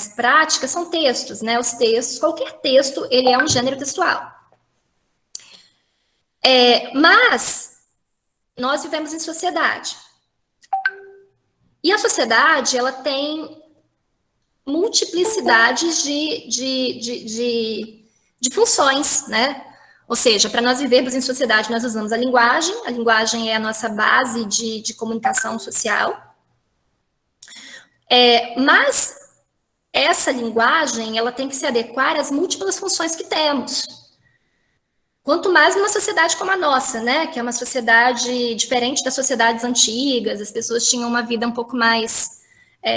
prática são textos, né? Os textos, qualquer texto, ele é um gênero textual. Mas nós vivemos em sociedade. E a sociedade, ela tem multiplicidades de funções, né? Ou seja, para nós vivermos em sociedade, nós usamos a linguagem é a nossa base de comunicação social. Mas essa linguagem, ela tem que se adequar às múltiplas funções que temos. Quanto mais numa sociedade como a nossa, né? Que é uma sociedade diferente das sociedades antigas, as pessoas tinham uma vida um pouco mais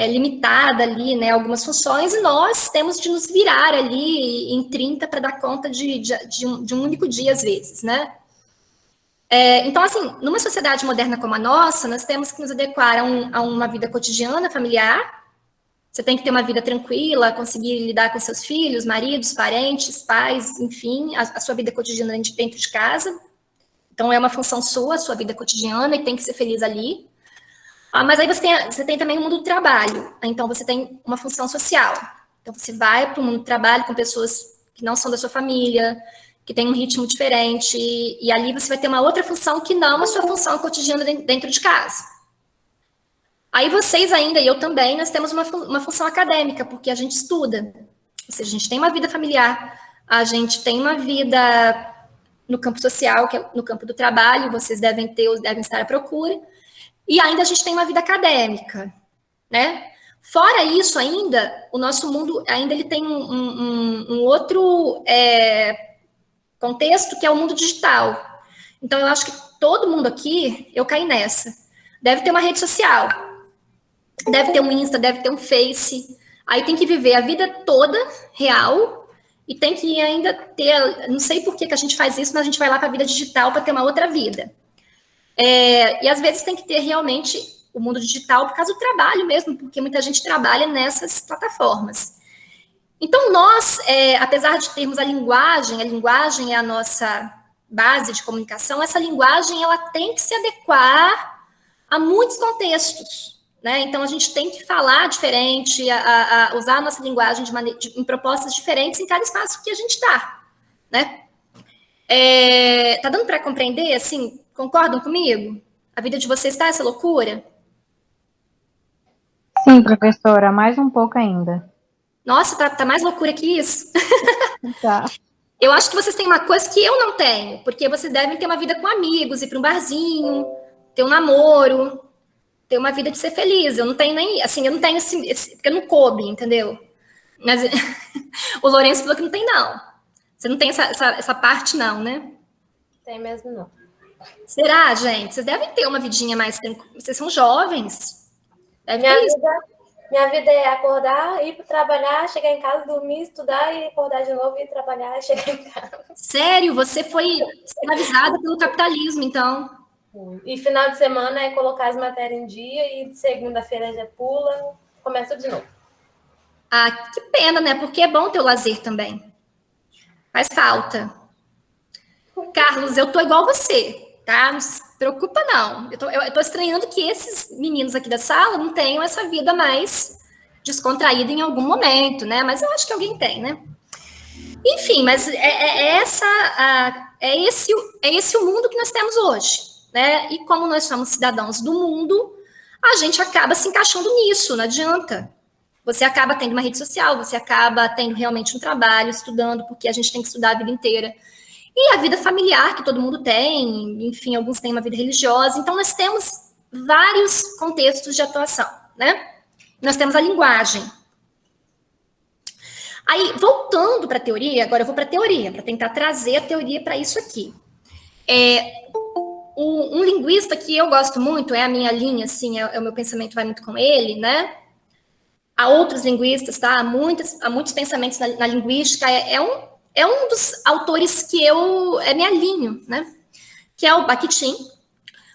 limitada ali, né? Algumas funções, e nós temos de nos virar ali em 30 para dar conta de um único dia, às vezes, né? Então, assim, numa sociedade moderna como a nossa, nós temos que nos adequar a uma vida cotidiana, familiar. Você tem que ter uma vida tranquila, conseguir lidar com seus filhos, maridos, parentes, pais, enfim, a sua vida cotidiana dentro de casa. Então, é uma função sua, a sua vida cotidiana, e tem que ser feliz ali. Mas aí você tem também o mundo do trabalho. Então, você tem uma função social. Então, você vai para o mundo do trabalho com pessoas que não são da sua família, que tem um ritmo diferente, e ali você vai ter uma outra função que não a sua função cotidiana dentro de casa. Aí vocês ainda, e eu também, nós temos uma função acadêmica, porque a gente estuda. Ou seja, a gente tem uma vida familiar, a gente tem uma vida no campo social, que é no campo do trabalho, vocês devem estar à procura, e ainda a gente tem uma vida acadêmica, né? Fora isso ainda, o nosso mundo ainda ele tem um outro contexto, que é o mundo digital. Então, eu acho que todo mundo aqui, eu caí nessa, deve ter uma rede social, deve ter um Insta, deve ter um Face, aí tem que viver a vida toda real e tem que ainda ter, não sei por que a gente faz isso, mas a gente vai lá para a vida digital para ter uma outra vida. E às vezes tem que ter realmente o mundo digital por causa do trabalho mesmo, porque muita gente trabalha nessas plataformas. Então nós, apesar de termos a linguagem é a nossa base de comunicação, essa linguagem ela tem que se adequar a muitos contextos. Né? Então, a gente tem que falar diferente, usar a nossa linguagem em propostas diferentes em cada espaço que a gente está. Né? Tá dando para compreender? Assim, concordam comigo? A vida de vocês está essa loucura? Sim, professora, mais um pouco ainda. Nossa, tá mais loucura que isso? Tá. Eu acho que vocês têm uma coisa que eu não tenho, porque vocês devem ter uma vida com amigos, ir para um barzinho, ter um namoro, ter uma vida de ser feliz. Eu não tenho nem, assim, eu não tenho porque eu não coube, entendeu? Mas o Lourenço falou que não tem, não. Você não tem essa parte, não, né? Tem mesmo, não. Será, gente? Vocês devem ter uma vidinha mais tranquila. Vocês são jovens. Minha vida é acordar, ir para trabalhar, chegar em casa, dormir, estudar e acordar de novo, ir trabalhar e chegar em casa. Sério? Você foi escravizada pelo capitalismo, então? E final de semana é colocar as matérias em dia e segunda-feira já pula, começa de novo. Ah, que pena, né? Porque é bom ter o lazer também. Faz falta. Carlos, eu tô igual você, tá? Não se preocupa, não. Eu tô estranhando que esses meninos aqui da sala não tenham essa vida mais descontraída em algum momento, né? Mas eu acho que alguém tem, né? Enfim, mas é esse o mundo que nós temos hoje. Né? E como nós somos cidadãos do mundo, a gente acaba se encaixando nisso, não adianta. Você acaba tendo uma rede social, você acaba tendo realmente um trabalho, estudando, porque a gente tem que estudar a vida inteira. E a vida familiar, que todo mundo tem, enfim, alguns têm uma vida religiosa. Então, nós temos vários contextos de atuação, né? Nós temos a linguagem. Aí, voltando para a teoria, agora eu vou para a teoria, para tentar trazer a teoria para isso aqui. Um linguista que eu gosto muito, é a minha linha, assim, o meu pensamento vai muito com ele, né? Há outros linguistas, tá? Há muitos pensamentos na linguística. É um dos autores que é me alinho, né? Que é o Bakhtin.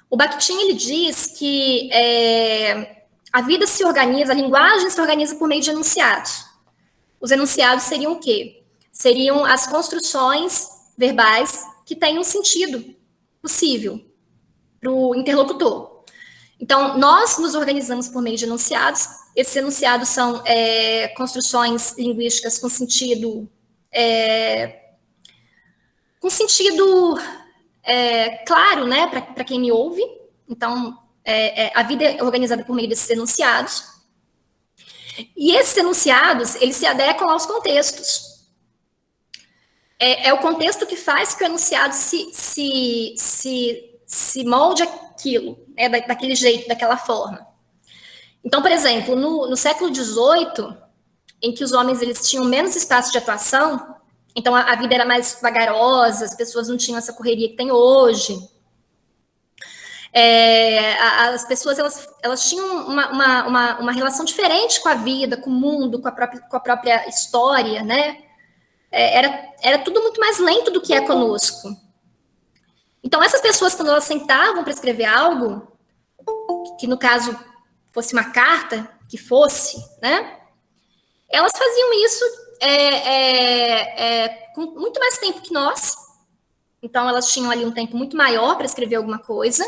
O Bakhtin, ele diz que a vida se organiza, a linguagem se organiza por meio de enunciados. Os enunciados seriam o quê? Seriam as construções verbais que têm um sentido possível para o interlocutor. Então, nós nos organizamos por meio de enunciados esses enunciados são construções linguísticas com sentido claro, né, para quem me ouve. Então, a vida é organizada por meio desses enunciados. E esses enunciados, eles se adequam aos contextos. É o contexto que faz que o enunciado se molde aquilo, né, daquele jeito, daquela forma. Então, por exemplo, no século XVIII, em que os homens eles tinham menos espaço de atuação, então a vida era mais vagarosa, as pessoas não tinham essa correria que tem hoje. As pessoas elas tinham uma relação diferente com a vida, com o mundo, com a própria história, né? Era tudo muito mais lento do que é conosco. Então, essas pessoas, quando elas sentavam para escrever algo, que no caso fosse uma carta, que fosse, né? Elas faziam isso com muito mais tempo que nós. Então, elas tinham ali um tempo muito maior para escrever alguma coisa.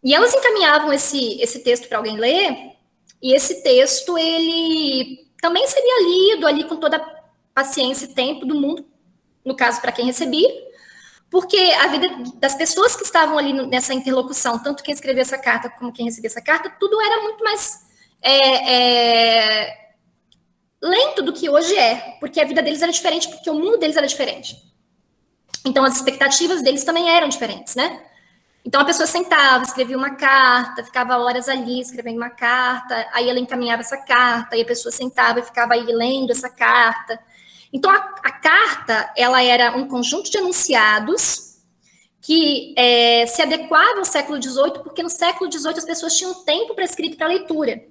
E elas encaminhavam esse texto para alguém ler, e esse texto, ele também seria lido ali com toda a paciência e tempo do mundo, no caso, para quem recebia, porque a vida das pessoas que estavam ali nessa interlocução, tanto quem escrevia essa carta como quem recebia essa carta, tudo era muito mais lento do que hoje porque a vida deles era diferente, porque o mundo deles era diferente. Então, as expectativas deles também eram diferentes, né? Então, a pessoa sentava, escrevia uma carta, ficava horas ali escrevendo uma carta, aí ela encaminhava essa carta, aí a pessoa sentava e ficava aí lendo essa carta. Então, a carta, ela era um conjunto de enunciados que se adequava ao século XVIII, porque no século XVIII as pessoas tinham tempo para escrita e para leitura.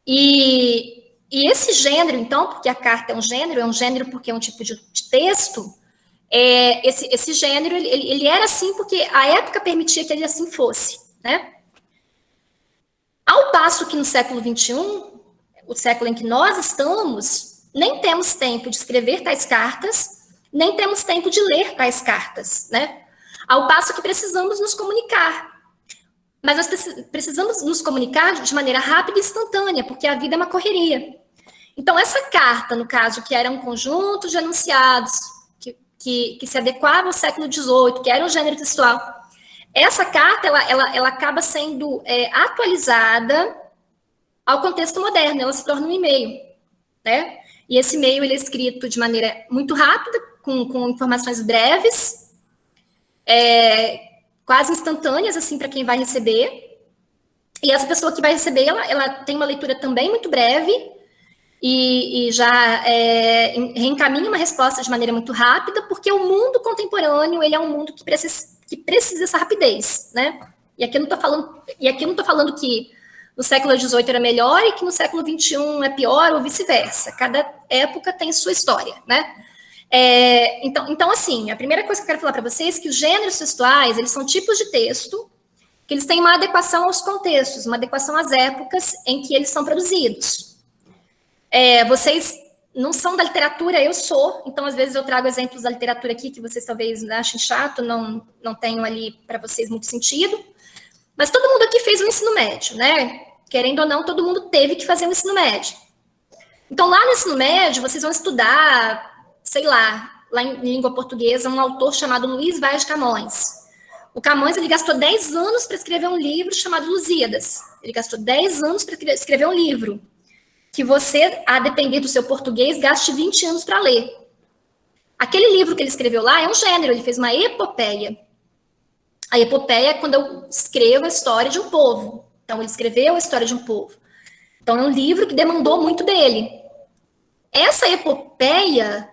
E esse gênero, então, porque a carta é um gênero porque é um tipo de texto, esse gênero, ele era assim porque a época permitia que ele assim fosse, né? Ao passo que no século XXI, o século em que nós estamos, nem temos tempo de escrever tais cartas, nem temos tempo de ler tais cartas, né? Ao passo que precisamos nos comunicar. Mas nós precisamos nos comunicar de maneira rápida e instantânea, porque a vida é uma correria. Então, essa carta, no caso, que era um conjunto de enunciados, que se adequava ao século XVIII, que era um gênero textual, essa carta, ela acaba sendo atualizada ao contexto moderno, ela se torna um e-mail, né? E esse e-mail, ele é escrito de maneira muito rápida, com informações breves, quase instantâneas, assim, para quem vai receber. E essa pessoa que vai receber, ela tem uma leitura também muito breve, e já reencaminha uma resposta de maneira muito rápida, porque o mundo contemporâneo, ele é um mundo que precisa dessa rapidez, né? E aqui eu não estou falando que no século XVIII era melhor e que no século XXI é pior, ou vice-versa. Cada época tem sua história, né? Então, assim, a primeira coisa que eu quero falar para vocês é que os gêneros textuais, eles são tipos de texto que eles têm uma adequação aos contextos, uma adequação às épocas em que eles são produzidos. Vocês não são da literatura, eu sou, então às vezes eu trago exemplos da literatura aqui que vocês talvez achem chato, não tenham ali para vocês muito sentido, mas todo mundo aqui fez o ensino médio, né? Querendo ou não, todo mundo teve que fazer o ensino médio. Então lá no ensino médio, vocês vão estudar, sei lá em língua portuguesa, um autor chamado Luís Vaz de Camões. O Camões, ele gastou 10 anos para escrever um livro chamado Lusíadas. Ele gastou 10 anos para escrever um livro que você, a depender do seu português, gaste 20 anos para ler. Aquele livro que ele escreveu lá é um gênero, ele fez uma epopeia. A epopeia é quando eu escrevo a história de um povo. Então, ele escreveu a história de um povo. Então, é um livro que demandou muito dele. Essa epopeia,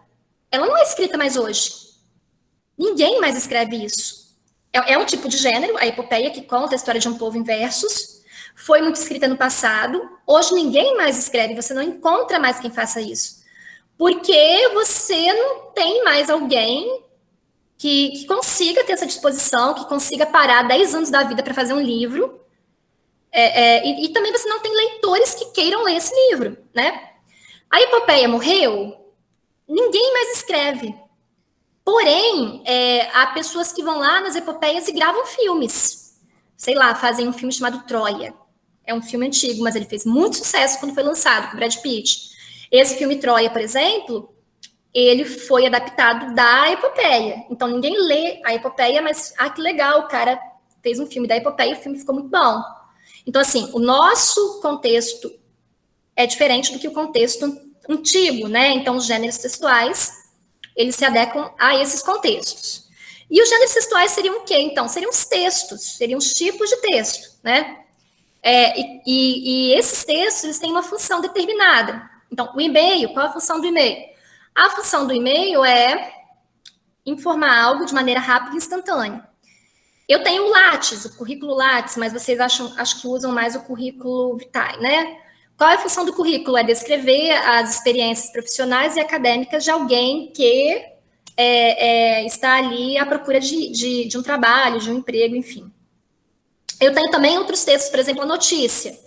ela não é escrita mais hoje. Ninguém mais escreve isso. É um tipo de gênero, a epopeia, que conta a história de um povo em versos. Foi muito escrita no passado, hoje ninguém mais escreve, você não encontra mais quem faça isso. Porque você não tem mais alguém que consiga ter essa disposição, que consiga parar 10 anos da vida para fazer um livro, e também você não tem leitores que queiram ler esse livro, né? A epopeia morreu, ninguém mais escreve. Porém, há pessoas que vão lá nas epopeias e gravam filmes. Sei lá, fazem um filme chamado Troia. É um filme antigo, mas ele fez muito sucesso quando foi lançado, com o Brad Pitt. Esse filme Troia, por exemplo, ele foi adaptado da epopeia. Então, ninguém lê a epopeia, mas, que legal, o cara fez um filme da epopeia e o filme ficou muito bom. Então, assim, o nosso contexto é diferente do que o contexto antigo, né? Então, os gêneros textuais, eles se adequam a esses contextos. E os gêneros textuais seriam o quê, então? Seriam os textos, seriam os tipos de texto, né? E esses textos, eles têm uma função determinada. Então, o e-mail, qual é a função do e-mail? A função do e-mail é informar algo de maneira rápida e instantânea. Eu tenho o Lattes, o currículo Lattes, mas vocês acho que usam mais o currículo Vitae, né? Qual é a função do currículo? É descrever as experiências profissionais e acadêmicas de alguém que está ali à procura de um trabalho, de um emprego, enfim. Eu tenho também outros textos, por exemplo, a notícia.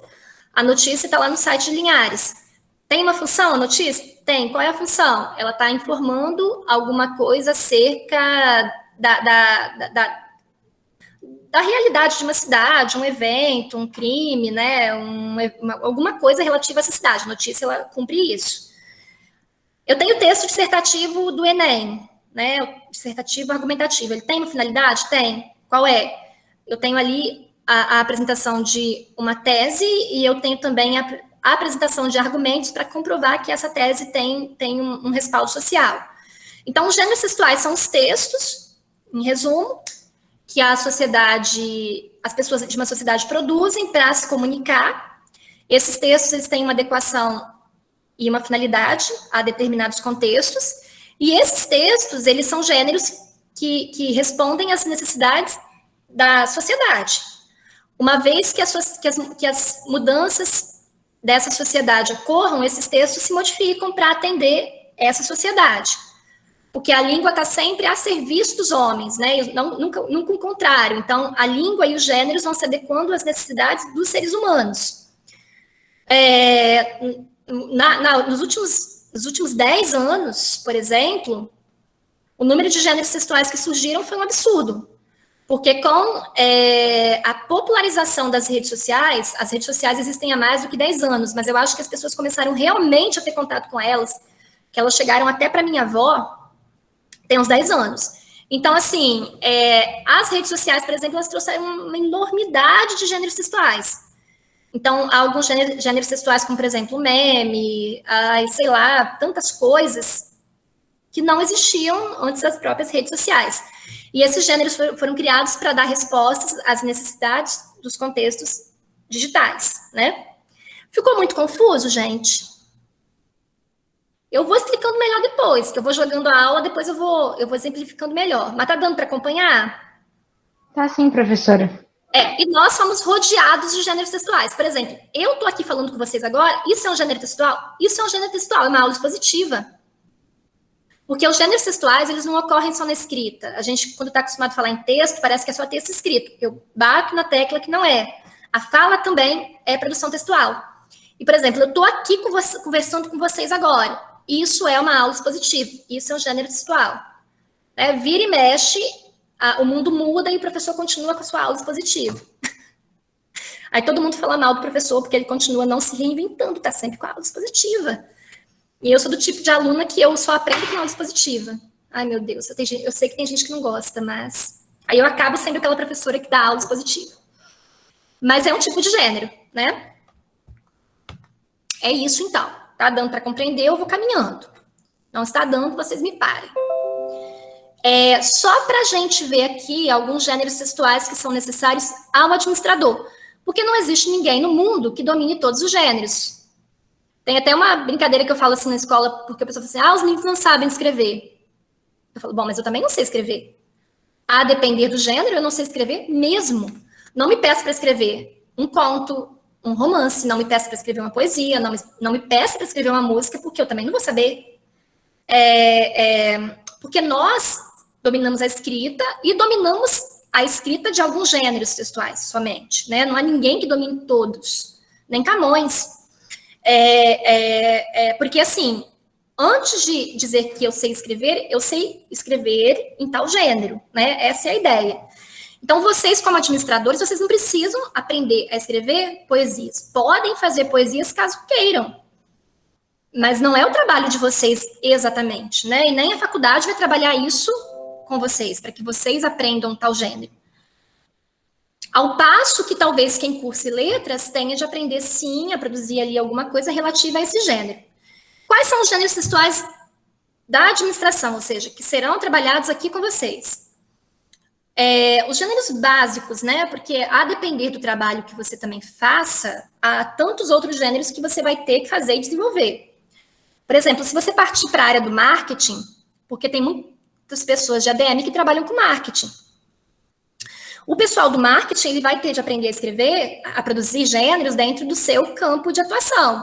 A notícia está lá no site de Linhares. Tem uma função, a notícia? Tem. Qual é a função? Ela está informando alguma coisa acerca da realidade de uma cidade, um evento, um crime, né? Alguma coisa relativa a essa cidade. A notícia, ela cumpre isso. Eu tenho o texto dissertativo do Enem, né? O dissertativo argumentativo. Ele tem uma finalidade? Tem. Qual é? Eu tenho ali a apresentação de uma tese e eu tenho também a apresentação de argumentos para comprovar que essa tese tem um respaldo social. Então, os gêneros textuais são os textos, em resumo, que a sociedade, as pessoas de uma sociedade produzem para se comunicar. Esses textos, eles têm uma adequação e uma finalidade a determinados contextos, e esses textos, eles são gêneros que respondem às necessidades da sociedade. Uma vez que as mudanças dessa sociedade ocorram, esses textos se modificam para atender essa sociedade. Porque a língua está sempre a serviço dos homens, né? Nunca o contrário. Então, a língua e os gêneros vão se adequando às necessidades dos seres humanos. Nos últimos 10 anos, por exemplo, o número de gêneros textuais que surgiram foi um absurdo. Porque com a popularização das redes sociais, as redes sociais existem há mais do que 10 anos, mas eu acho que as pessoas começaram realmente a ter contato com elas, que elas chegaram até para minha avó, tem uns 10 anos. Então, assim, as redes sociais, por exemplo, elas trouxeram uma enormidade de gêneros textuais. Então, há alguns gêneros textuais, como, por exemplo, meme, sei lá, tantas coisas que não existiam antes das próprias redes sociais. E esses gêneros foram criados para dar respostas às necessidades dos contextos digitais, né? Ficou muito confuso, gente? Eu vou explicando melhor depois, que eu vou jogando a aula, depois eu vou exemplificando melhor. Mas tá dando para acompanhar? Tá sim, professora. E nós somos rodeados de gêneros textuais. Por exemplo, eu tô aqui falando com vocês agora, isso é um gênero textual? Isso é um gênero textual, é uma aula expositiva. Porque os gêneros textuais, eles não ocorrem só na escrita. A gente, quando está acostumado a falar em texto, parece que é só texto escrito. Eu bato na tecla que não é. A fala também é produção textual. E, por exemplo, eu estou aqui conversando com vocês agora. Isso é uma aula expositiva. Isso é um gênero textual. Vira e mexe, o mundo muda e o professor continua com a sua aula expositiva. Aí todo mundo fala mal do professor porque ele continua não se reinventando, está sempre com a aula expositiva. E eu sou do tipo de aluna que eu só aprendo com aula expositiva. Ai, meu Deus, eu sei que tem gente que não gosta, mas... Aí eu acabo sendo aquela professora que dá aula expositiva. Mas é um tipo de gênero, né? É isso, então. Tá dando para compreender, eu vou caminhando. Não está dando, vocês me parem. Só para a gente ver aqui alguns gêneros textuais que são necessários ao administrador. Porque não existe ninguém no mundo que domine todos os gêneros. Tem até uma brincadeira que eu falo assim na escola, porque a pessoa fala assim, os meninos não sabem escrever. Eu falo, bom, mas eu também não sei escrever. A depender do gênero, eu não sei escrever mesmo. Não me peça para escrever um conto, um romance, não me peça para escrever uma poesia, não me peça para escrever uma música, porque eu também não vou saber. Porque nós dominamos a escrita e dominamos a escrita de alguns gêneros textuais somente, né? Não há ninguém que domine todos, nem Camões. Porque, assim, antes de dizer que eu sei escrever em tal gênero, né? Essa é a ideia. Então, vocês, como administradores, vocês não precisam aprender a escrever poesias. Podem fazer poesias caso queiram. Mas não é o trabalho de vocês exatamente, né? E nem a faculdade vai trabalhar isso com vocês, para que vocês aprendam tal gênero. Ao passo que talvez quem curse letras tenha de aprender, sim, a produzir ali alguma coisa relativa a esse gênero. Quais são os gêneros textuais da administração, ou seja, que serão trabalhados aqui com vocês? Os gêneros básicos, né? Porque a depender do trabalho que você também faça, há tantos outros gêneros que você vai ter que fazer e desenvolver. Por exemplo, se você partir para a área do marketing, porque tem muitas pessoas de ADM que trabalham com marketing. O pessoal do marketing, ele vai ter de aprender a escrever, a produzir gêneros dentro do seu campo de atuação.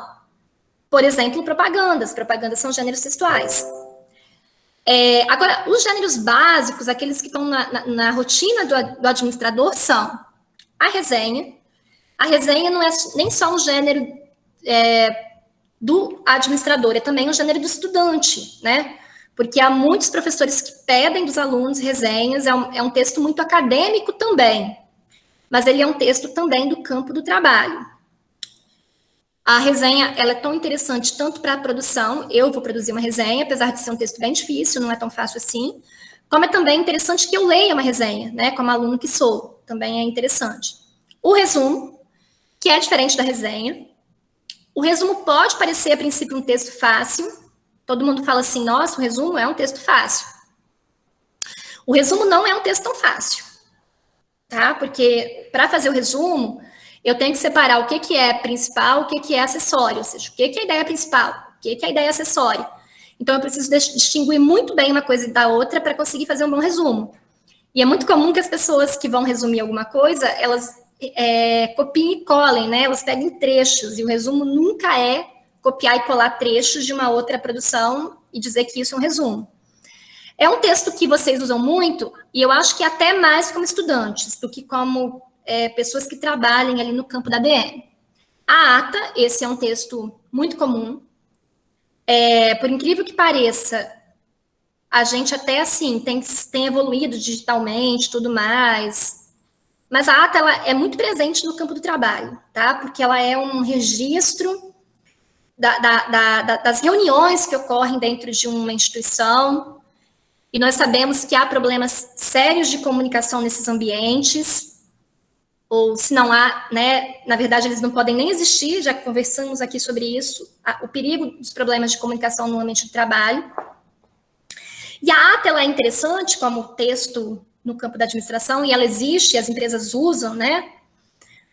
Por exemplo, propagandas. Propagandas são gêneros textuais. Agora, os gêneros básicos, aqueles que estão na rotina do administrador, são a resenha. A resenha não é nem só um gênero do administrador, é também um gênero do estudante, né? Porque há muitos professores que pedem dos alunos resenhas, é um texto muito acadêmico também, mas ele é um texto também do campo do trabalho. A resenha, ela é tão interessante tanto para a produção, eu vou produzir uma resenha, apesar de ser um texto bem difícil, não é tão fácil assim, como é também interessante que eu leia uma resenha, né, como aluno que sou, também é interessante. O resumo, que é diferente da resenha. O resumo pode parecer, a princípio, um texto fácil. Todo mundo fala assim, nossa, o resumo é um texto fácil. O resumo não é um texto tão fácil, tá? Porque para fazer o resumo, eu tenho que separar o que é principal, o que é acessório, ou seja, o que é a ideia principal, o que é a ideia acessória. Então, eu preciso distinguir muito bem uma coisa da outra para conseguir fazer um bom resumo. E é muito comum que as pessoas que vão resumir alguma coisa, elas copiem e colem, né? Elas peguem trechos, e o resumo nunca é copiar e colar trechos de uma outra produção e dizer que isso é um resumo. É um texto que vocês usam muito, e eu acho que até mais como estudantes, do que como pessoas que trabalhem ali no campo da ADM. A ata, esse é um texto muito comum. Por incrível que pareça, a gente até, assim, tem evoluído digitalmente, tudo mais, mas a ata, ela é muito presente no campo do trabalho, tá? Porque ela é um registro das reuniões que ocorrem dentro de uma instituição, e nós sabemos que há problemas sérios de comunicação nesses ambientes, ou se não há, né, na verdade eles não podem nem existir, já conversamos aqui sobre isso, o perigo dos problemas de comunicação no ambiente de trabalho. E a ata, ela é interessante como texto no campo da administração, e ela existe, as empresas usam, né,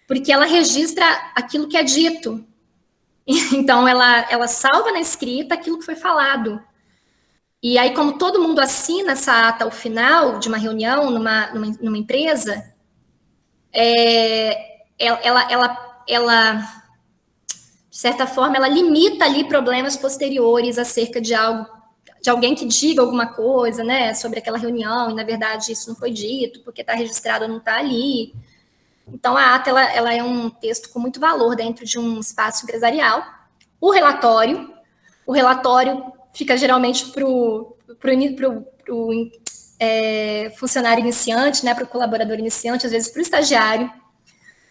porque ela registra aquilo que é dito. Então, ela salva na escrita aquilo que foi falado. E aí, como todo mundo assina essa ata ao final de uma reunião, numa empresa, ela, de certa forma, ela limita ali problemas posteriores acerca de alguém que diga alguma coisa, né, sobre aquela reunião, e, na verdade, isso não foi dito, porque está registrado ou não está ali. Então, a ata, ela é um texto com muito valor dentro de um espaço empresarial. O relatório fica geralmente para o funcionário iniciante, né, para o colaborador iniciante, às vezes para o estagiário,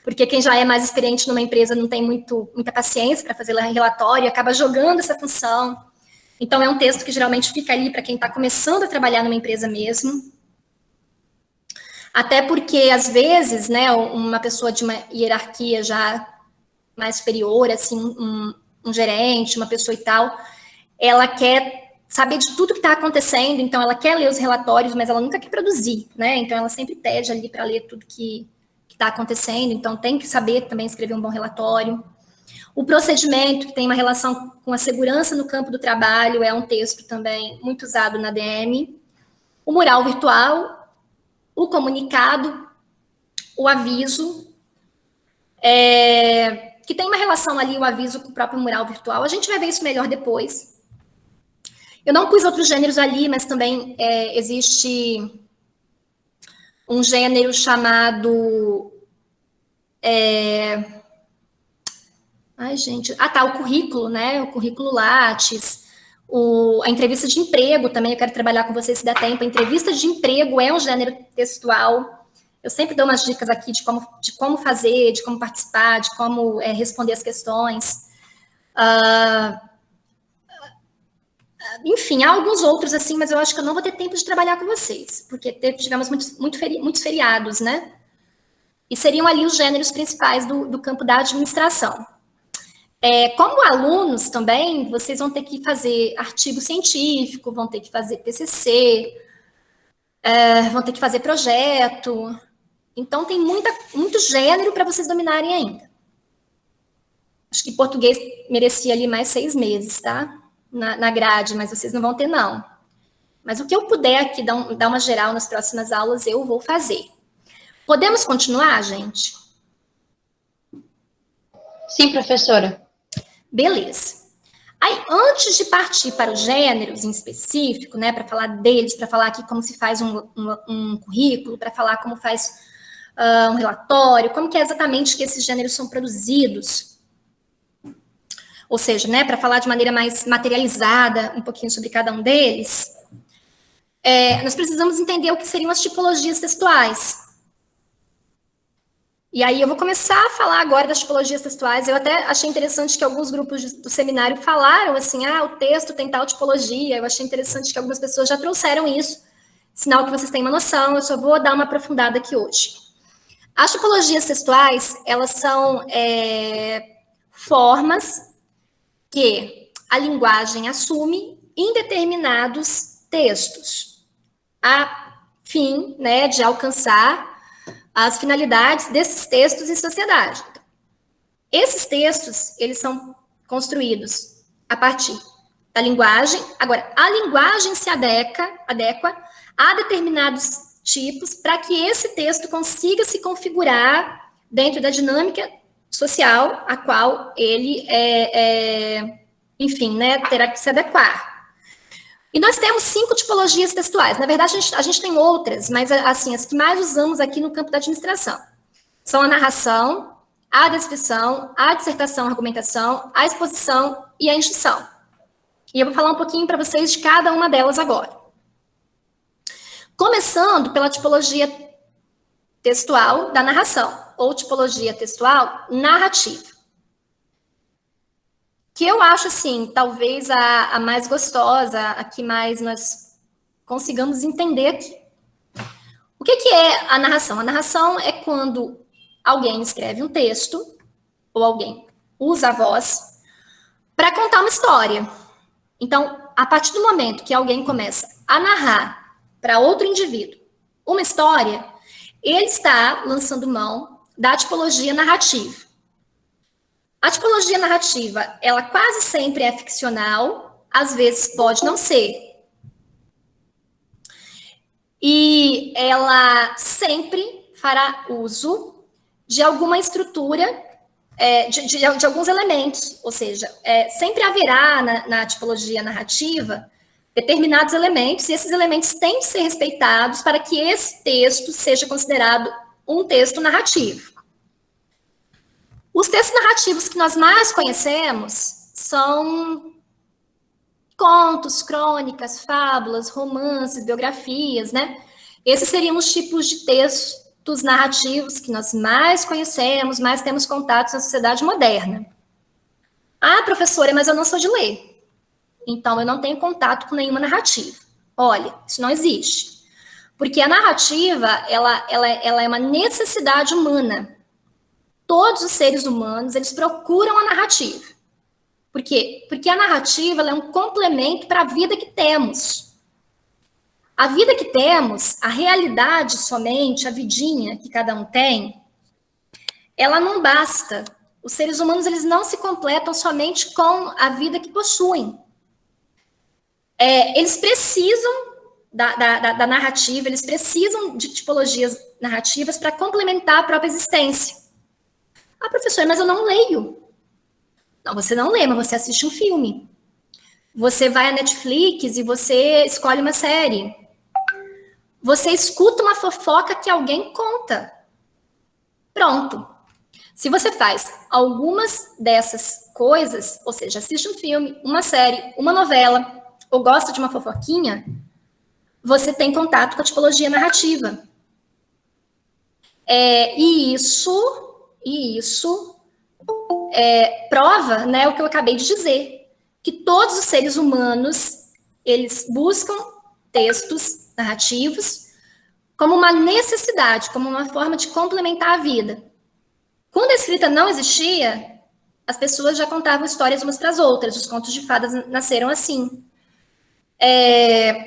porque quem já é mais experiente numa empresa não tem muita paciência para fazer relatório, acaba jogando essa função. Então, é um texto que geralmente fica ali para quem está começando a trabalhar numa empresa mesmo. Até porque, às vezes, né, uma pessoa de uma hierarquia já mais superior, assim, um gerente, uma pessoa e tal, ela quer saber de tudo que está acontecendo, então ela quer ler os relatórios, mas ela nunca quer produzir, né? Então, ela sempre pede ali para ler tudo que está acontecendo, então tem que saber também escrever um bom relatório. O procedimento, que tem uma relação com a segurança no campo do trabalho, é um texto também muito usado na ADM. O mural virtual, o comunicado, o aviso, que tem uma relação ali, o aviso com o próprio mural virtual. A gente vai ver isso melhor depois. Eu não pus outros gêneros ali, mas também existe um gênero chamado... o currículo, né? O currículo Lattes. A entrevista de emprego também, eu quero trabalhar com vocês se dá tempo. A entrevista de emprego é um gênero textual. Eu sempre dou umas dicas aqui de como fazer, de como participar, de como responder as questões. Enfim, há alguns outros, assim, mas eu acho que eu não vou ter tempo de trabalhar com vocês, porque tivemos muitos feriados, né? E seriam ali os gêneros principais do campo da administração. Como alunos também, vocês vão ter que fazer artigo científico, vão ter que fazer TCC, vão ter que fazer projeto. Então, tem muito gênero para vocês dominarem ainda. Acho que português merecia ali mais 6 meses, tá? Na grade, mas vocês não vão ter, não. Mas o que eu puder aqui dar uma geral nas próximas aulas, eu vou fazer. Podemos continuar, gente? Sim, professora. Beleza. Aí, antes de partir para os gêneros em específico, né, para falar deles, para falar aqui como se faz um currículo, para falar como faz um relatório, como que é exatamente que esses gêneros são produzidos, ou seja, né, para falar de maneira mais materializada um pouquinho sobre cada um deles, nós precisamos entender o que seriam as tipologias textuais. E aí eu vou começar a falar agora das tipologias textuais. Eu até achei interessante que alguns grupos do seminário falaram assim, o texto tem tal tipologia. Eu achei interessante que algumas pessoas já trouxeram isso, sinal que vocês têm uma noção. Eu só vou dar uma aprofundada aqui hoje. As tipologias textuais, elas são formas que a linguagem assume em determinados textos, a fim, né, de alcançar as finalidades desses textos em sociedade. Então, esses textos, eles são construídos a partir da linguagem. Agora, a linguagem se adequa a determinados tipos para que esse texto consiga se configurar dentro da dinâmica social a qual ele, enfim, né, terá que se adequar. E nós temos 5 tipologias textuais. Na verdade, a gente tem outras, mas assim, as que mais usamos aqui no campo da administração são a narração, a descrição, a dissertação, a argumentação, a exposição e a instrução. E eu vou falar um pouquinho para vocês de cada uma delas agora. Começando pela tipologia textual da narração, ou tipologia textual narrativa. Que eu acho, assim, talvez a mais gostosa, a que mais nós consigamos entender aqui. O que é a narração? A narração é quando alguém escreve um texto, ou alguém usa a voz, para contar uma história. Então, a partir do momento que alguém começa a narrar para outro indivíduo uma história, ele está lançando mão da tipologia narrativa. A tipologia narrativa, ela quase sempre é ficcional, às vezes pode não ser. E ela sempre fará uso de alguma estrutura, de alguns elementos, ou seja, sempre haverá na tipologia narrativa determinados elementos, e esses elementos têm de ser respeitados para que esse texto seja considerado um texto narrativo. Os textos narrativos que nós mais conhecemos são contos, crônicas, fábulas, romances, biografias, né? Esses seriam os tipos de textos narrativos que nós mais conhecemos, mais temos contatos na sociedade moderna. Ah, professora, mas eu não sou de ler. Então, eu não tenho contato com nenhuma narrativa. Olha, isso não existe. Porque a narrativa, ela é uma necessidade humana. Todos os seres humanos, eles procuram a narrativa. Por quê? Porque a narrativa ela é um complemento para a vida que temos. A vida que temos, a realidade somente, a vidinha que cada um tem, ela não basta. Os seres humanos, eles não se completam somente com a vida que possuem. Eles precisam da narrativa, eles precisam de tipologias narrativas para complementar a própria existência. Ah, professor, mas eu não leio. Não, você não lê, mas você assiste um filme. Você vai à Netflix e você escolhe uma série. Você escuta uma fofoca que alguém conta. Pronto. Se você faz algumas dessas coisas, ou seja, assiste um filme, uma série, uma novela, ou gosta de uma fofoquinha, você tem contato com a tipologia narrativa. E isso prova, né, o que eu acabei de dizer, que todos os seres humanos, eles buscam textos narrativos como uma necessidade, como uma forma de complementar a vida. Quando a escrita não existia, as pessoas já contavam histórias umas para as outras, os contos de fadas nasceram assim.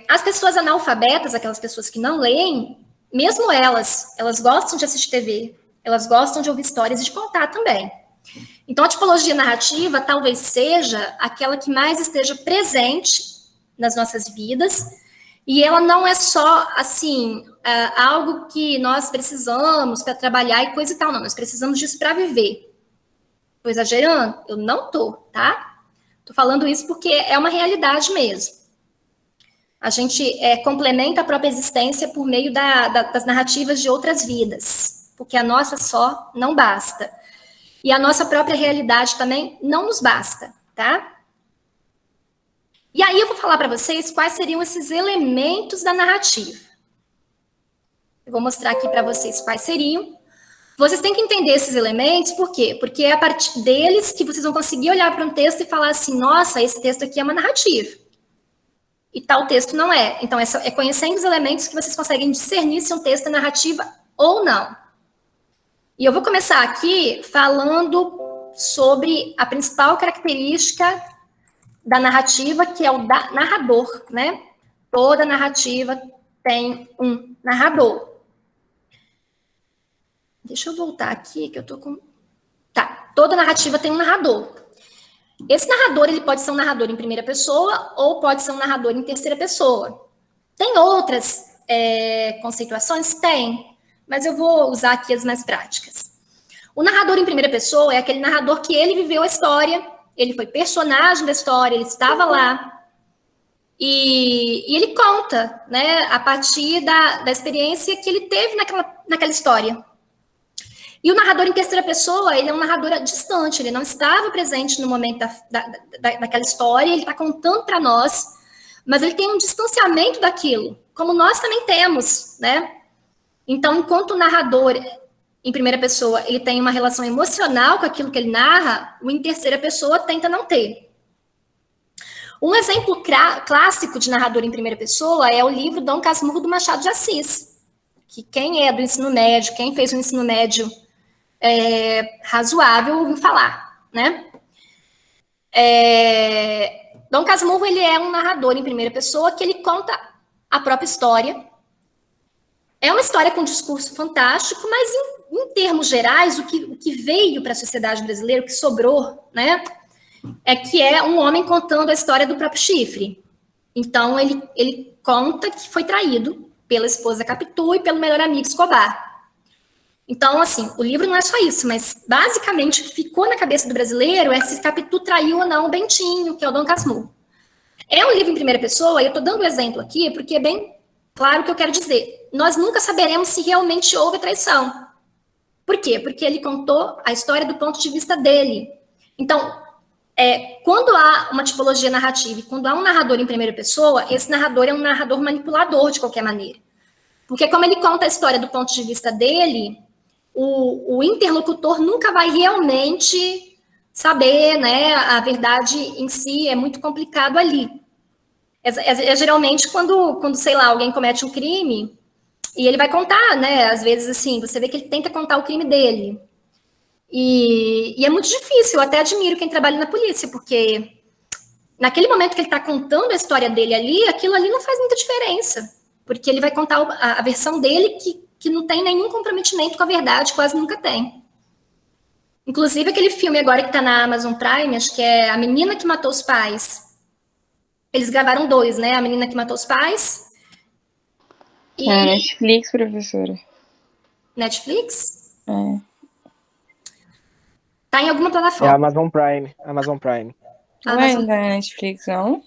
As pessoas analfabetas, aquelas pessoas que não leem, mesmo elas gostam de assistir TV, elas gostam de ouvir histórias e de contar também. Então, a tipologia narrativa talvez seja aquela que mais esteja presente nas nossas vidas, e ela não é só, assim, algo que nós precisamos para trabalhar e coisa e tal, não. Nós precisamos disso para viver. Estou exagerando? Eu não estou, tá? Estou falando isso porque é uma realidade mesmo. A gente complementa a própria existência por meio das narrativas de outras vidas, porque a nossa só não basta. E a nossa própria realidade também não nos basta, tá? E aí eu vou falar para vocês quais seriam esses elementos da narrativa. Eu vou mostrar aqui para vocês quais seriam. Vocês têm que entender esses elementos, por quê? Porque é a partir deles que vocês vão conseguir olhar para um texto e falar assim, nossa, esse texto aqui é uma narrativa. E tal texto não é. Então, é conhecendo os elementos que vocês conseguem discernir se um texto é narrativa ou não. E eu vou começar aqui falando sobre a principal característica da narrativa, que é o narrador, né? Toda narrativa tem um narrador. Deixa eu voltar aqui, que eu tô com... Tá, toda narrativa tem um narrador. Esse narrador, ele pode ser um narrador em primeira pessoa ou pode ser um narrador em terceira pessoa. Tem outras conceituações? Tem, mas eu vou usar aqui as mais práticas. O narrador em primeira pessoa é aquele narrador que ele viveu a história, ele foi personagem da história, ele estava lá, e ele conta, né, a partir da experiência que ele teve naquela história. E o narrador em terceira pessoa, ele é um narrador distante, ele não estava presente no momento daquela história, ele está contando para nós, mas ele tem um distanciamento daquilo, como nós também temos, né? Então, enquanto o narrador em primeira pessoa, ele tem uma relação emocional com aquilo que ele narra, o em terceira pessoa tenta não ter. Um exemplo clássico de narrador em primeira pessoa é o livro Dom Casmurro do Machado de Assis, que quem é do ensino médio, quem fez o ensino médio razoável ouviu falar, né? Dom Casmurro, ele é um narrador em primeira pessoa que ele conta a própria história. É uma história com um discurso fantástico, mas em termos gerais, o que veio para a sociedade brasileira, o que sobrou, né, é que é um homem contando a história do próprio chifre. Então, ele conta que foi traído pela esposa Capitu e pelo melhor amigo Escobar. Então, assim, o livro não é só isso, mas basicamente o que ficou na cabeça do brasileiro é se Capitu traiu ou não o Bentinho, que é o Dom Casmurro. É um livro em primeira pessoa, e eu estou dando um exemplo aqui, porque é bem claro o que eu quero dizer. Nós nunca saberemos se realmente houve traição. Por quê? Porque ele contou a história do ponto de vista dele. Então, quando há uma tipologia narrativa e quando há um narrador em primeira pessoa, esse narrador é um narrador manipulador de qualquer maneira. Porque como ele conta a história do ponto de vista dele, o interlocutor nunca vai realmente saber, né, a verdade em si, é muito complicado ali. Geralmente quando, sei lá, alguém comete um crime, e ele vai contar, né, às vezes assim, você vê que ele tenta contar o crime dele. E é muito difícil, eu até admiro quem trabalha na polícia, porque naquele momento que ele está contando a história dele ali, aquilo ali não faz muita diferença, porque ele vai contar a versão dele que não tem nenhum comprometimento com a verdade, quase nunca tem. Inclusive, aquele filme agora que está na Amazon Prime, acho que é A Menina que Matou os Pais. Eles gravaram 2, né? A Menina que Matou os Pais. E... É Netflix, professora. Netflix? É. Tá em alguma plataforma? É Amazon Prime. Amazon Prime. Não é na Netflix, não?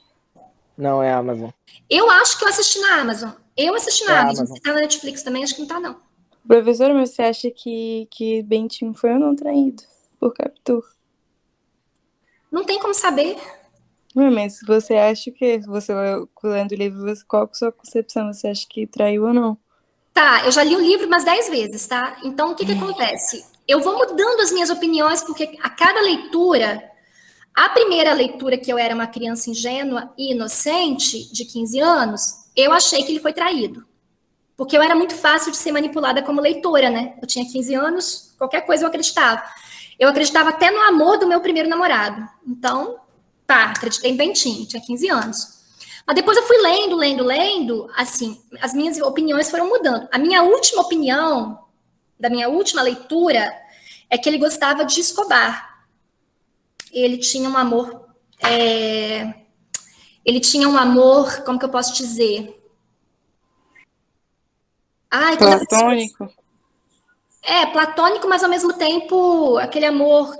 Não, é Amazon. Eu acho que eu assisti na Amazon. Amazon. Se tá na Netflix também, acho que não tá, não. Professora, mas você acha que Bentinho foi ou não traído por Capitu? Não tem como saber. Não, mas você acha que, você lendo o livro, qual é a sua concepção? Você acha que traiu ou não? Tá, eu já li o livro umas 10 vezes, tá? Então, o que acontece? Eu vou mudando as minhas opiniões, porque a cada leitura, a primeira leitura que eu era uma criança ingênua e inocente, de 15 anos, eu achei que ele foi traído. Porque eu era muito fácil de ser manipulada como leitora, né? Eu tinha 15 anos, qualquer coisa eu acreditava. Eu acreditava até no amor do meu primeiro namorado. Então, tá, acreditei em Bentinho, tinha 15 anos. Mas depois eu fui lendo, assim, as minhas opiniões foram mudando. A minha última opinião, da minha última leitura, é que ele gostava de Escobar. Ele tinha um amor... Ele tinha um amor, como que eu posso dizer? Ai, Platônico. Platônico, mas ao mesmo tempo aquele amor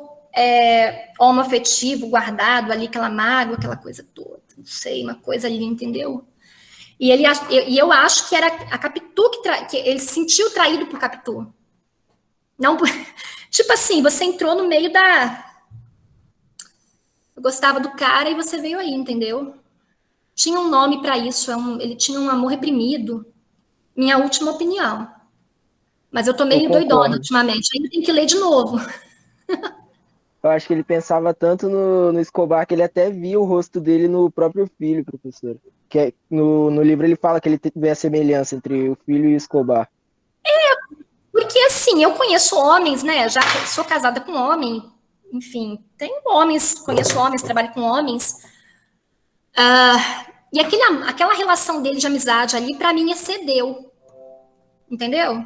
homoafetivo, guardado ali, aquela mágoa, aquela coisa toda, não sei, uma coisa ali, entendeu? E eu acho que era a Capitu que ele se sentiu traído por Capitu. Não por... Tipo assim, você entrou no meio eu gostava do cara e você veio aí, entendeu? Tinha um nome para isso, ele tinha um amor reprimido. Minha última opinião. Mas eu tô meio doidona ultimamente, ainda tem que ler de novo. Eu acho que ele pensava tanto no Escobar que ele até via o rosto dele no próprio filho, professor. No livro ele fala que ele vê a semelhança entre o filho e o Escobar. Porque assim, eu conheço homens, né? Já sou casada com homem, enfim, tenho homens, conheço homens, trabalho com homens. E aquela relação dele de amizade ali, pra mim, excedeu. Entendeu?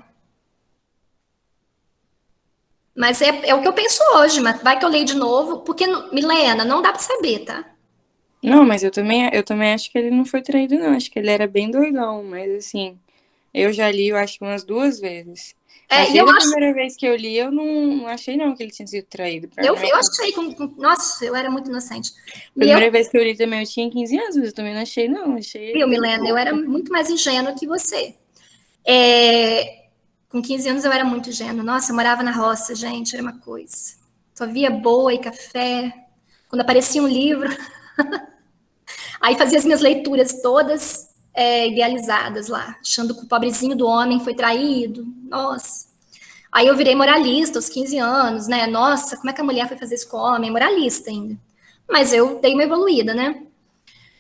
Mas é o que eu penso hoje, mas vai que eu leio de novo, porque, Milena, não dá pra saber, tá? Não, mas eu também acho que ele não foi traído, não. Acho que ele era bem doidão, mas assim, eu já li, eu acho que umas 2 vezes. Mas desde a primeira vez que eu li, eu não achei não que ele tinha sido traído. Eu achei, nossa, eu era muito inocente. Primeira vez que eu li também, eu tinha 15 anos, mas eu também não achei, não. Viu, Milena, eu era muito mais ingênua que você. Com 15 anos eu era muito ingênua. Nossa, eu morava na roça, gente, era uma coisa. Só via boi, café. Quando aparecia um livro, aí fazia as minhas leituras todas idealizadas lá, achando que o pobrezinho do homem foi traído. Nossa. Aí eu virei moralista aos 15 anos, né? Nossa, como é que a mulher foi fazer isso com o homem? Moralista ainda. Mas eu dei uma evoluída, né?